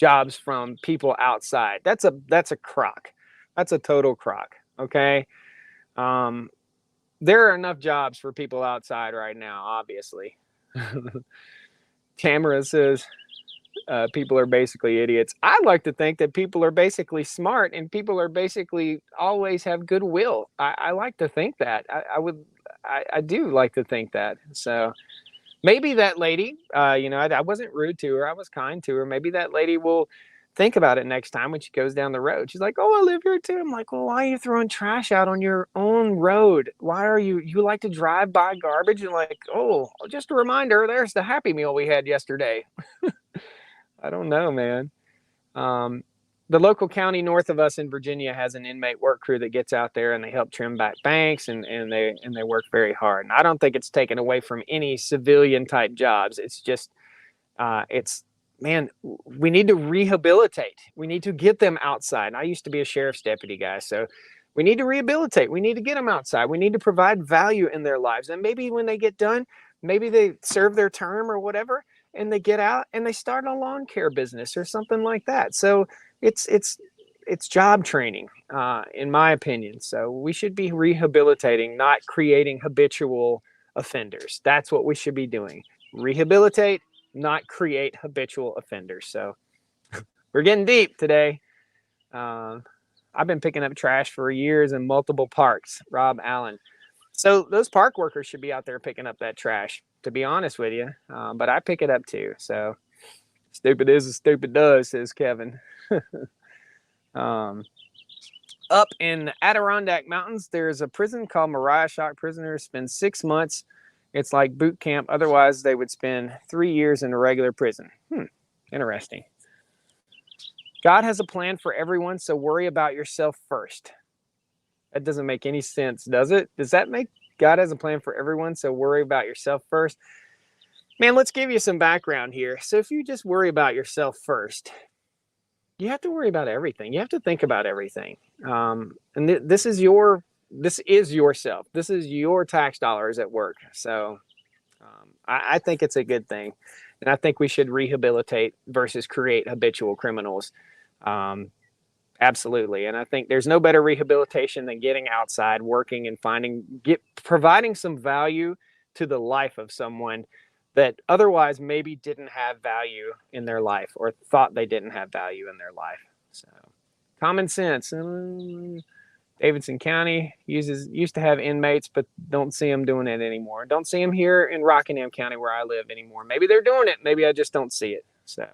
jobs from people outside. That's a crock. That's a total crock, okay? There are enough jobs for people outside right now, obviously. Tamara says people are basically idiots. I like to think that people are basically smart and people are basically always have goodwill. I like to think that. I do like to think that. So maybe that lady, I wasn't rude to her. I was kind to her. Maybe that lady will think about it next time when she goes down the road. She's like, "Oh, I live here too." I'm like, "Well, why are you throwing trash out on your own road? Why are you like to drive by garbage?" And like, "Oh, just a reminder, there's the Happy Meal we had yesterday." I don't know, man. Um, the local county north of us in Virginia has an inmate work crew that gets out there and they help trim back banks and they work very hard. And I don't think it's taken away from any civilian type jobs. It's just it's man, we need to rehabilitate. We need to get them outside. I used to be a sheriff's deputy, guy, so we need to rehabilitate. We need to get them outside. We need to provide value in their lives. And maybe when they get done, maybe they serve their term or whatever, and they get out and they start a lawn care business or something like that. So it's job training, in my opinion. So we should be rehabilitating, not creating habitual offenders. That's what we should be doing. Rehabilitate, not create habitual offenders. So we're getting deep today. I've been picking up trash for years in multiple parks. Rob Allen. So those park workers should be out there picking up that trash, to be honest with you. But I pick it up too. So stupid is as stupid does, says Kevin. Up in the Adirondack Mountains, there's a prison called Mariah Shock Prisoners. Spend 6 months. It's like boot camp. Otherwise, they would spend 3 years in a regular prison. Interesting. God has a plan for everyone, so worry about yourself first. That doesn't make any sense, does it? Does that make God has a plan for everyone, so worry about yourself first? Man, let's give you some background here. So if you just worry about yourself first, you have to worry about everything. You have to think about everything. And this is yourself. This is your tax dollars at work. So I think it's a good thing. And I think we should rehabilitate versus create habitual criminals. Absolutely. And I think there's no better rehabilitation than getting outside, working and providing some value to the life of someone that otherwise maybe didn't have value in their life or thought they didn't have value in their life. So common sense. Davidson County used to have inmates, but don't see them doing it anymore. Don't see them here in Rockingham County where I live anymore. Maybe they're doing it. Maybe I just don't see it. So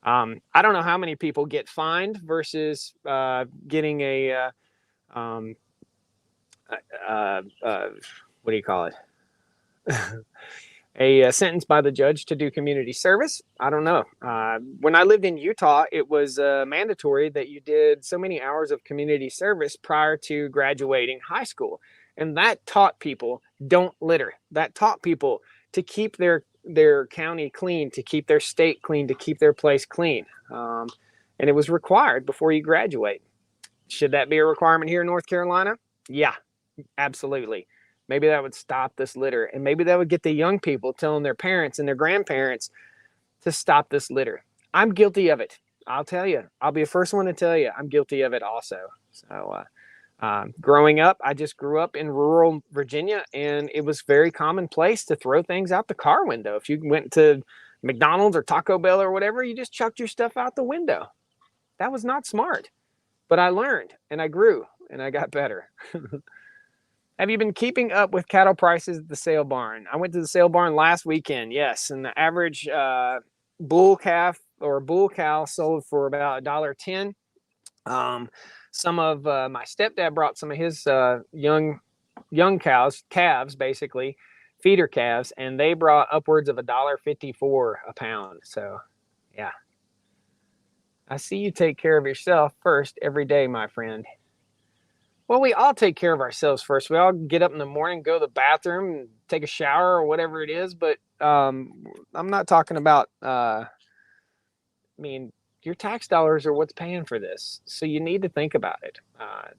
I don't know how many people get fined versus getting what do you call it? A sentence by the judge to do community service. I don't know. When I lived in Utah, it was mandatory that you did so many hours of community service prior to graduating high school. And that taught people don't litter. That taught people to keep their county clean, to keep their state clean, to keep their place clean. And it was required before you graduate. Should that be a requirement here in North Carolina? Yeah, absolutely. Maybe that would stop this litter. And maybe that would get the young people telling their parents and their grandparents to stop this litter. I'm guilty of it. I'll tell you. I'll be the first one to tell you I'm guilty of it also. So growing up, I just grew up in rural Virginia, and it was very commonplace to throw things out the car window. If you went to McDonald's or Taco Bell or whatever, you just chucked your stuff out the window. That was not smart. But I learned, and I grew, and I got better. Have you been keeping up with cattle prices at the sale barn? I went to the sale barn last weekend, yes, and the average bull calf or bull cow sold for about $1.10. Some of my stepdad brought some of his young calves, basically feeder calves, and they brought upwards of $1.54 a pound. So, yeah, I see you take care of yourself first every day, my friend. Well, we all take care of ourselves first. We all get up in the morning, go to the bathroom, and take a shower or whatever it is. But I'm not talking about. Your tax dollars are what's paying for this, so you need to think about it.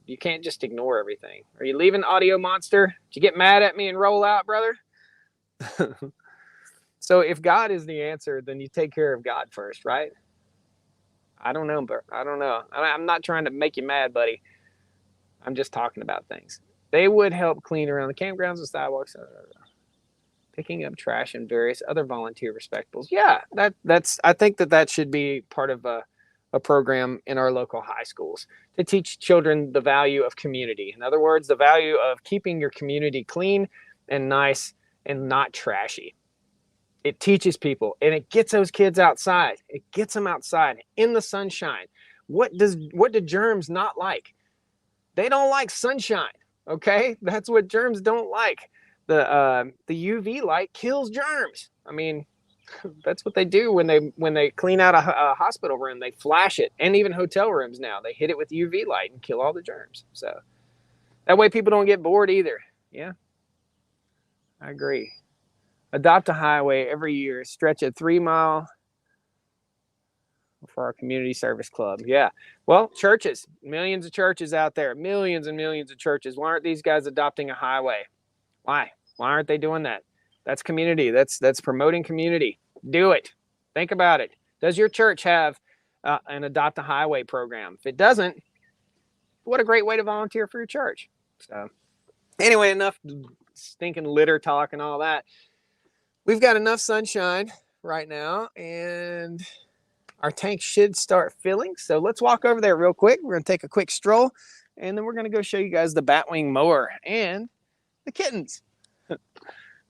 You can't just ignore everything. Are you leaving, Audio Monster? Did you get mad at me and roll out, brother? So if God is the answer, then you take care of God first, right? I don't know. I'm not trying to make you mad, buddy. I'm just talking about things. They would help clean around the campgrounds and sidewalks, picking up trash and various other volunteer respectables. Yeah, that's. I think that should be part of a program in our local high schools to teach children the value of community. In other words, the value of keeping your community clean and nice and not trashy. It teaches people, and it gets those kids outside. It gets them outside in the sunshine. What do germs not like? They don't like sunshine. Okay, that's what germs don't like. The UV light kills germs. I mean, that's what they do when they clean out a hospital room. They flash it, and even hotel rooms now they hit it with UV light and kill all the germs. So that way people don't get bored either. Yeah, I agree. Adopt a highway every year. Stretch a 3-mile for our community service club. Yeah. Well, churches, millions of churches out there, millions and millions of churches. Why aren't these guys adopting a highway? Why? Why aren't they doing that? That's community. That's promoting community. Do it. Think about it. Does your church have an adopt a highway program? If it doesn't, what a great way to volunteer for your church. So anyway, enough stinking litter talk and all that. We've got enough sunshine right now, and our tank should start filling. So let's walk over there real quick. We're going to take a quick stroll, and then we're going to go show you guys the Batwing mower and the kittens.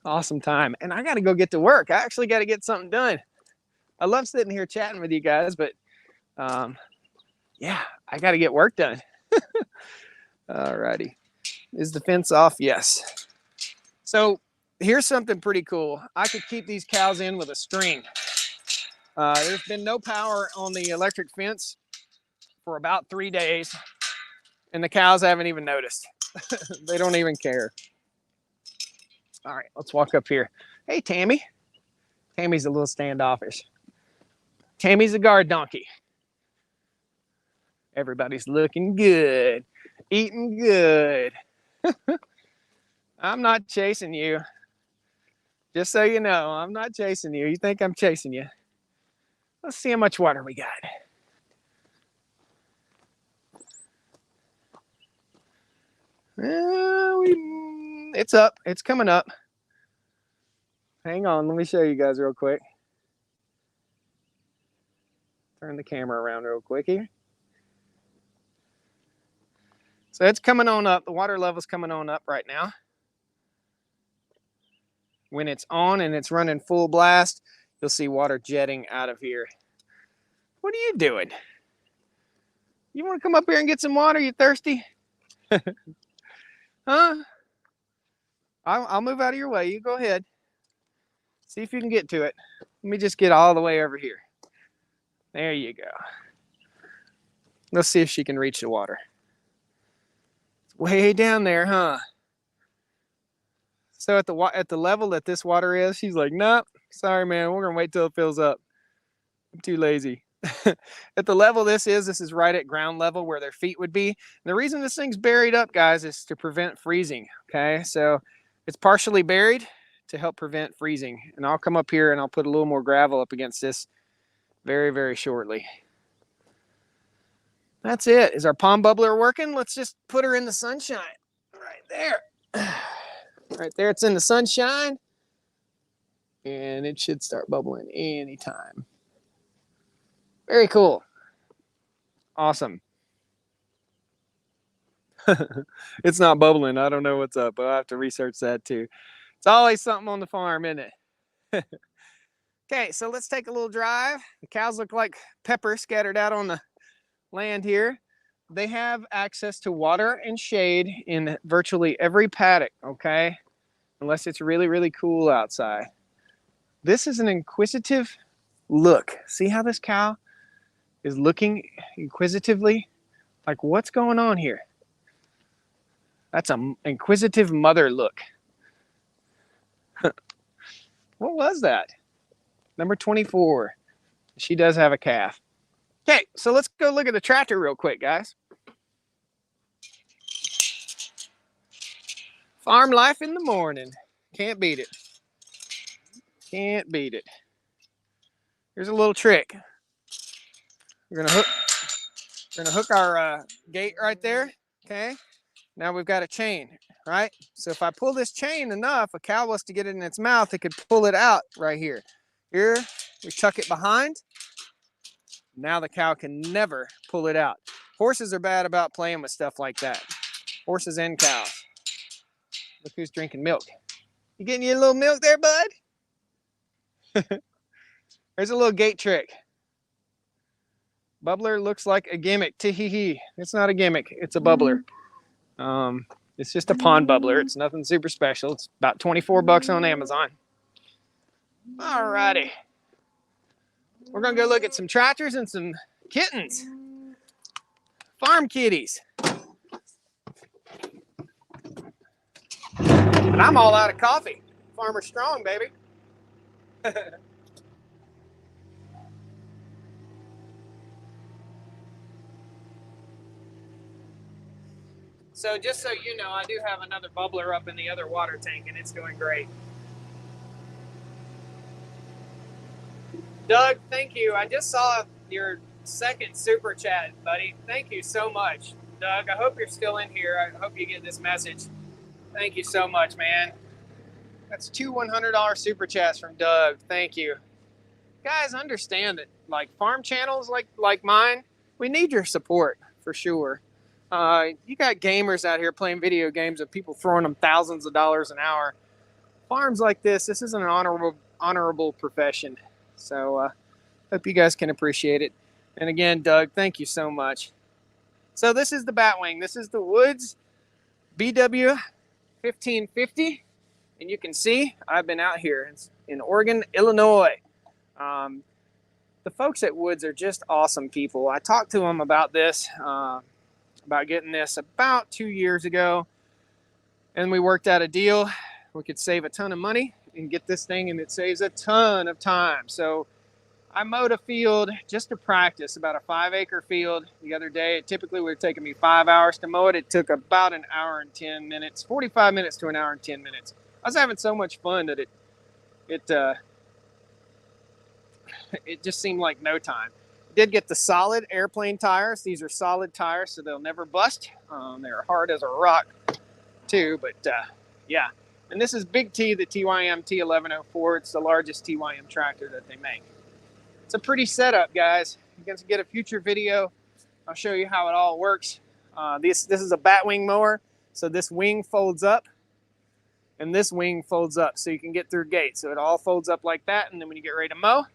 Awesome time. And I got to go get to work. I actually got to get something done. I love sitting here chatting with you guys, but yeah, I got to get work done. All righty. Is the fence off? Yes. So here's something pretty cool. I could keep these cows in with a string. There's been no power on the electric fence for about 3 days, and the cows haven't even noticed. They don't even care. All right, let's walk up here. Hey, Tammy. Tammy's a little standoffish. Tammy's a guard donkey. Everybody's looking good, eating good. I'm not chasing you. Just so you know, I'm not chasing you. You think I'm chasing you. Let's see how much water we got. It's up. It's coming up. Hang on. Let me show you guys real quick. Turn the camera around real quick here. So it's coming on up. The water level's coming on up right now. When it's on and it's running full blast, you'll see water jetting out of here. What are you doing? You want to come up here and get some water? You thirsty? Huh? I'll move out of your way. You go ahead. See if you can get to it. Let me just get all the way over here. There you go. Let's see if she can reach the water. It's way down there, huh? So at the level that this water is, she's like, nope, sorry, man. We're going to wait till it fills up. I'm too lazy. At the level this is right at ground level where their feet would be. And the reason this thing's buried up, guys, is to prevent freezing. Okay, so it's partially buried to help prevent freezing. And I'll come up here and I'll put a little more gravel up against this very, very shortly. That's it. Is our pond bubbler working? Let's just put her in the sunshine. Right there. Right there, it's in the sunshine. And it should start bubbling anytime. Very cool. Awesome. It's not bubbling. I don't know what's up. I'll have to research that too. It's always something on the farm, isn't it? Okay, so let's take a little drive. The cows look like pepper scattered out on the land here. They have access to water and shade in virtually every paddock, okay? Unless it's really, really cool outside. This is an inquisitive look. See how this cow is looking inquisitively? Like, what's going on here? That's an inquisitive mother look. What was that? Number 24. She does have a calf. Okay, so let's go look at the tractor real quick, guys. Farm life in the morning. Can't beat it. Can't beat it. Here's a little trick. We're gonna hook our gate right there. Okay. Now we've got a chain, right? So if I pull this chain enough, a cow was to get it in its mouth, it could pull it out right here. Here, we chuck it behind. Now the cow can never pull it out. Horses are bad about playing with stuff like that. Horses and cows. Look who's drinking milk. You getting you a little milk there, bud? There's a little gate trick. Bubbler looks like a gimmick. Tee-hee-hee. It's not a gimmick. It's a bubbler. It's just a pond bubbler. It's nothing super special. It's about 24 bucks on Amazon. Alrighty. We're gonna go look at some tractors and some kittens. Farm kitties. And I'm all out of coffee. Farmer Strong, baby. So just so you know, I do have another bubbler up in the other water tank, and it's doing great. Doug, thank you. I just saw your second super chat, buddy. Thank you so much. Doug, I hope you're still in here. I hope you get this message. Thank you so much, man. That's 2 $100 super chats from Doug. Thank you. Guys, understand that like farm channels like mine, we need your support for sure. You got gamers out here playing video games and people throwing them thousands of dollars an hour. Farms like this is an honorable profession. So hope you guys can appreciate it. And again, Doug, thank you so much. So this is the Batwing. This is the Woods BW 1550. And you can see I've been out here in Oregon, Illinois. The folks at Woods are just awesome people. I talked to them about this, about getting this about 2 years ago. And we worked out a deal. We could save a ton of money and get this thing, and it saves a ton of time. So I mowed a field just to practice, about a 5-acre field the other day. It typically would have taken me 5 hours to mow it. It took about an hour and 10 minutes, 45 minutes to an hour and 10 minutes. I was having so much fun that it just seemed like no time. Did get the solid airplane tires. These are solid tires, so they'll never bust. They're hard as a rock too, but yeah. And this is Big T, the TYM T1104. It's the largest TYM tractor that they make. It's a pretty setup, guys. You're gonna get a future video. I'll show you how it all works. This is a Batwing mower, so this wing folds up, and this wing folds up, so you can get through gates. So it all folds up like that, and then when you get ready to mow,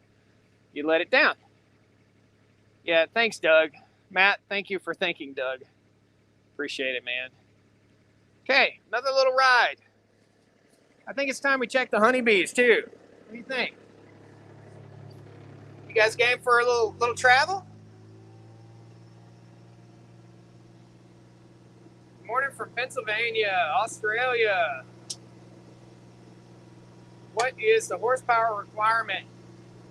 you let it down. Yeah, thanks, Doug. Matt, thank you for thanking Doug. Appreciate it, man. Okay, another little ride. I think it's time we check the honeybees, too. What do you think? You guys game for a little travel? Morning from Pennsylvania, Australia. What is the horsepower requirement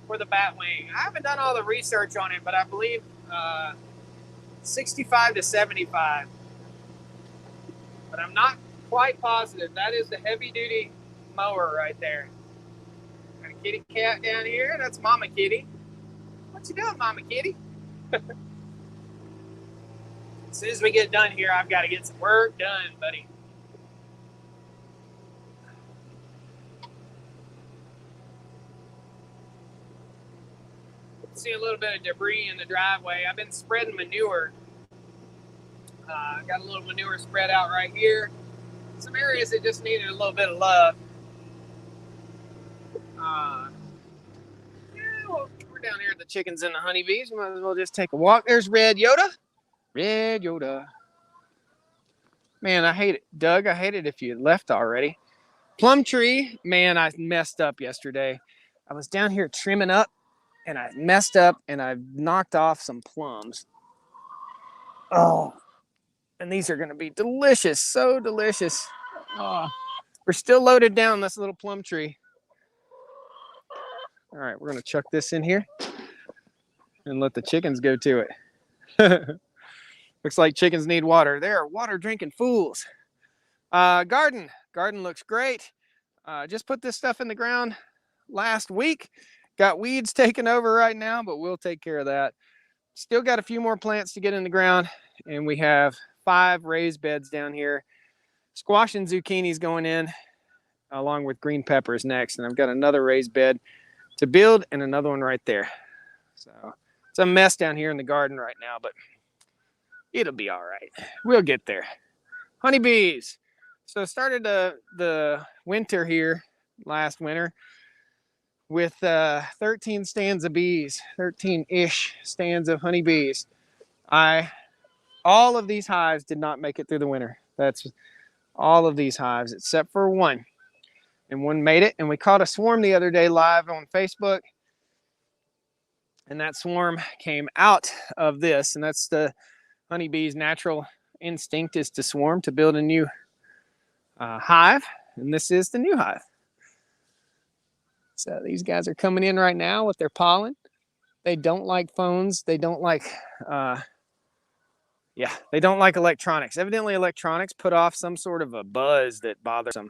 for the Batwing? I haven't done all the research on it, but I believe 65 to 75. But I'm not quite positive. That is the heavy-duty mower right there. Got a kitty cat down here. That's Mama Kitty. What you doing, Mama Kitty? As soon as we get done here, I've got to get some work done, buddy. See a little bit of debris in the driveway. I've been spreading manure. Got a little manure spread out right here. Some areas that just needed a little bit of love. Well, we're down here at the chickens and the honeybees. We might as well just take a walk. There's Red Yoda. Red Yoda. Man, I hate it. Doug, I hate it if you left already. Plum tree. Man, I messed up yesterday. I was down here trimming up, and I messed up, and I knocked off some plums. Oh, and these are going to be delicious. So delicious. Oh, we're still loaded down this little plum tree. All right, we're going to chuck this in here and let the chickens go to it. Looks like chickens need water. They're water drinking fools. Garden looks great. Just put this stuff in the ground last week. Got weeds taking over right now, but we'll take care of that. Still got a few more plants to get in the ground, and we have 5 raised beds down here. Squash and zucchinis going in along with green peppers next. And I've got another raised bed to build and another one right there. So it's a mess down here in the garden right now, but it'll be all right. We'll get there. Honeybees. So started the winter here last winter with 13 stands of bees, 13-ish stands of honeybees. All of these hives did not make it through the winter. That's all of these hives except for one. And one made it. And we caught a swarm the other day live on Facebook. And that swarm came out of this. And that's the honeybee's natural instinct, is to swarm to build a new hive. And this is the new hive. So these guys are coming in right now with their pollen. They don't like phones. They don't like, they don't like electronics. Evidently electronics put off some sort of a buzz that bothers them.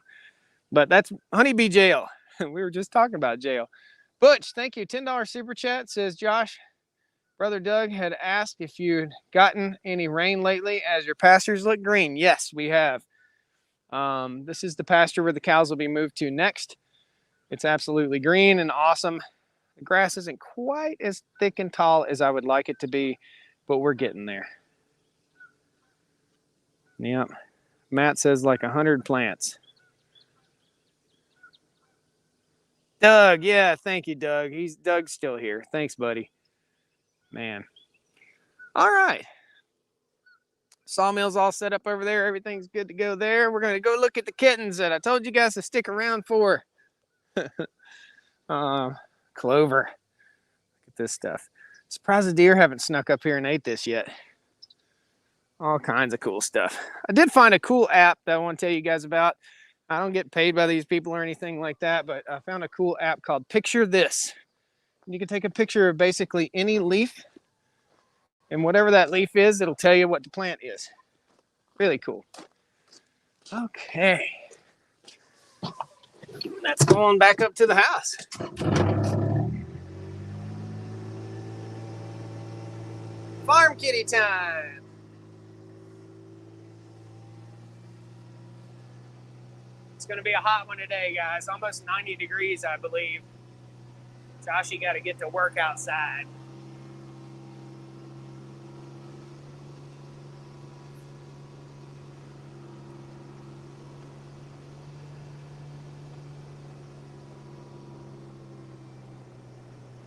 But that's honeybee jail. We were just talking about jail. Butch, thank you. $10 super chat says, Josh, Brother Doug had asked if you'd gotten any rain lately as your pastures look green. Yes, we have. This is the pasture where the cows will be moved to next. It's absolutely green and awesome. The grass isn't quite as thick and tall as I would like it to be, but we're getting there. Yep. Matt says like 100 plants. Doug, yeah, thank you, Doug. Doug's still here. Thanks, buddy. Man. All right. Sawmill's all set up over there. Everything's good to go there. We're going to go look at the kittens that I told you guys to stick around for. Clover. Look at this stuff. Surprised the deer haven't snuck up here and ate this yet. All kinds of cool stuff. I did find a cool app that I want to tell you guys about. I don't get paid by these people or anything like that, but I found a cool app called Picture This. You can take a picture of basically any leaf, and whatever that leaf is, it'll tell you what the plant is. Really cool. Okay. That's going back up to the house. Farm kitty time. It's going to be a hot one today, guys. Almost 90 degrees, I believe. Joshy got to get to work outside.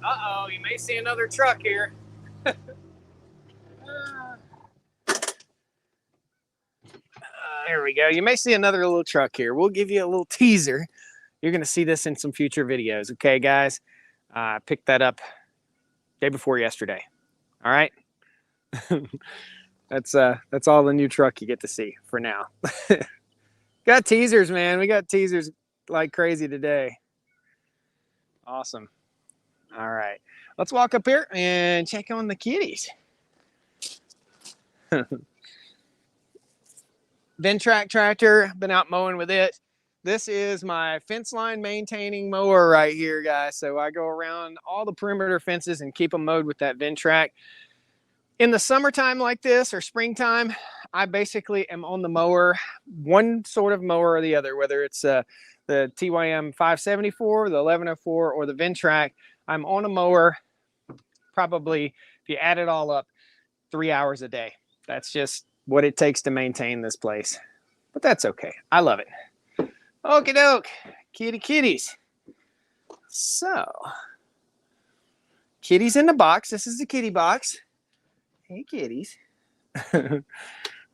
Uh-oh, you may see another truck here. There we go. You may see another little truck here. We'll give you a little teaser. You're going to see this in some future videos. Okay, guys? I picked that up day before yesterday. All right? That's all the new truck you get to see for now. Got teasers, man. We got teasers like crazy today. Awesome. All right. Let's walk up here and check on the kitties. Ventrac tractor, been out mowing with it. This is my fence line maintaining mower right here, guys. So I go around all the perimeter fences and keep them mowed with that Ventrac. In the summertime like this or springtime, I basically am on the mower, one sort of mower or the other, whether it's the TYM 574, the 1104, or the Ventrac. I'm on a mower probably, if you add it all up, 3 hours a day. That's just what it takes to maintain this place. But that's okay. I love it. Okie doke. Kitties. So, kitties in the box. This is the kitty box. Hey, kitties. If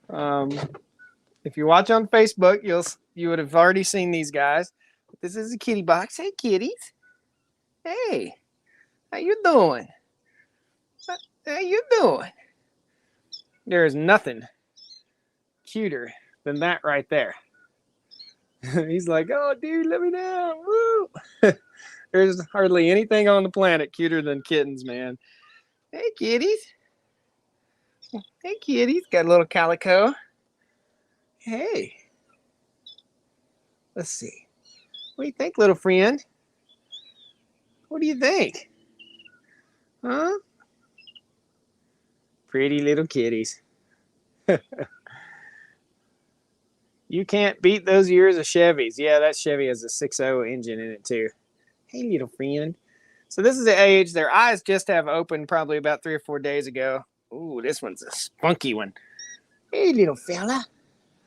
you watch on Facebook, you would have already seen these guys. This is a kitty box. Hey, kitties. Hey, how you doing? How you doing? There is nothing cuter than that right there. He's like, oh, dude, let me down. Woo! There's hardly anything on the planet cuter than kittens, man. Hey, kitties. Hey, kitties. Got a little calico. Hey. Let's see. What do you think, little friend? What do you think? Huh? Pretty little kitties. You can't beat those years of Chevys. Yeah, that Chevy has a 6.0 engine in it too. Hey, little friend. So this is the age. Their eyes just have opened probably about 3 or 4 days ago. Ooh, this one's a spunky one. Hey, little fella.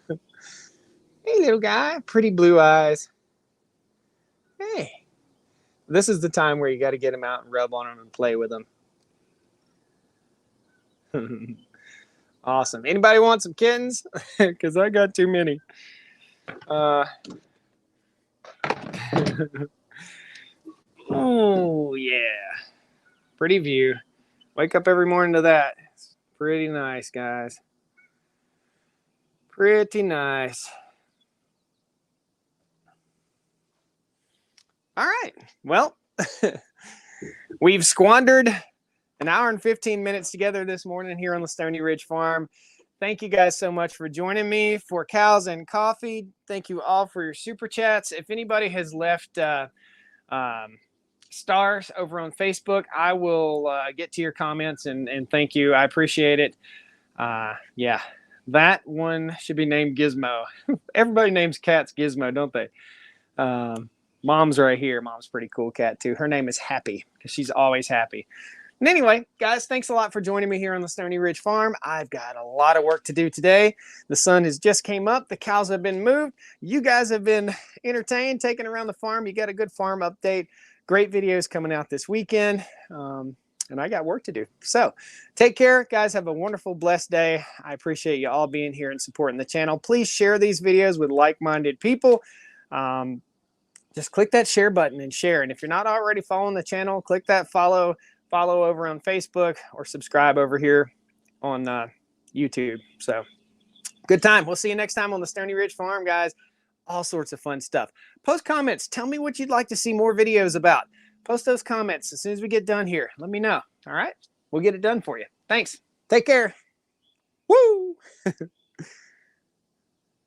Hey, little guy. Pretty blue eyes. Hey. This is the time where you got to get them out and rub on them and play with them. Awesome. Anybody want some kittens? Because I got too many. Oh, yeah. Pretty view. Wake up every morning to that. It's pretty nice, guys. Pretty nice. All right. Well, we've squandered an hour and 15 minutes together this morning here on the Stony Ridge Farm. Thank you guys so much for joining me for Cows and Coffee. Thank you all for your super chats. If anybody has left stars over on Facebook, I will get to your comments and thank you. I appreciate it. Yeah, that one should be named Gizmo. Everybody names cats Gizmo, don't they? Mom's right here. Mom's a pretty cool cat too. Her name is Happy because she's always happy. And anyway, guys, thanks a lot for joining me here on the Stony Ridge Farm. I've got a lot of work to do today. The sun has just came up. The cows have been moved. You guys have been entertained, taken around the farm. You got a good farm update. Great videos coming out this weekend. And I got work to do. So take care, guys. Have a wonderful, blessed day. I appreciate you all being here and supporting the channel. Please share these videos with like-minded people. Just click that share button and share. And if you're not already following the channel, click that follow over on Facebook or subscribe over here on YouTube. So good time. We'll see you next time on the Stony Ridge Farm, guys. All sorts of fun stuff. Post comments. Tell me what you'd like to see more videos about. Post those comments as soon as we get done here. Let me know. All right? We'll get it done for you. Thanks. Take care. Woo!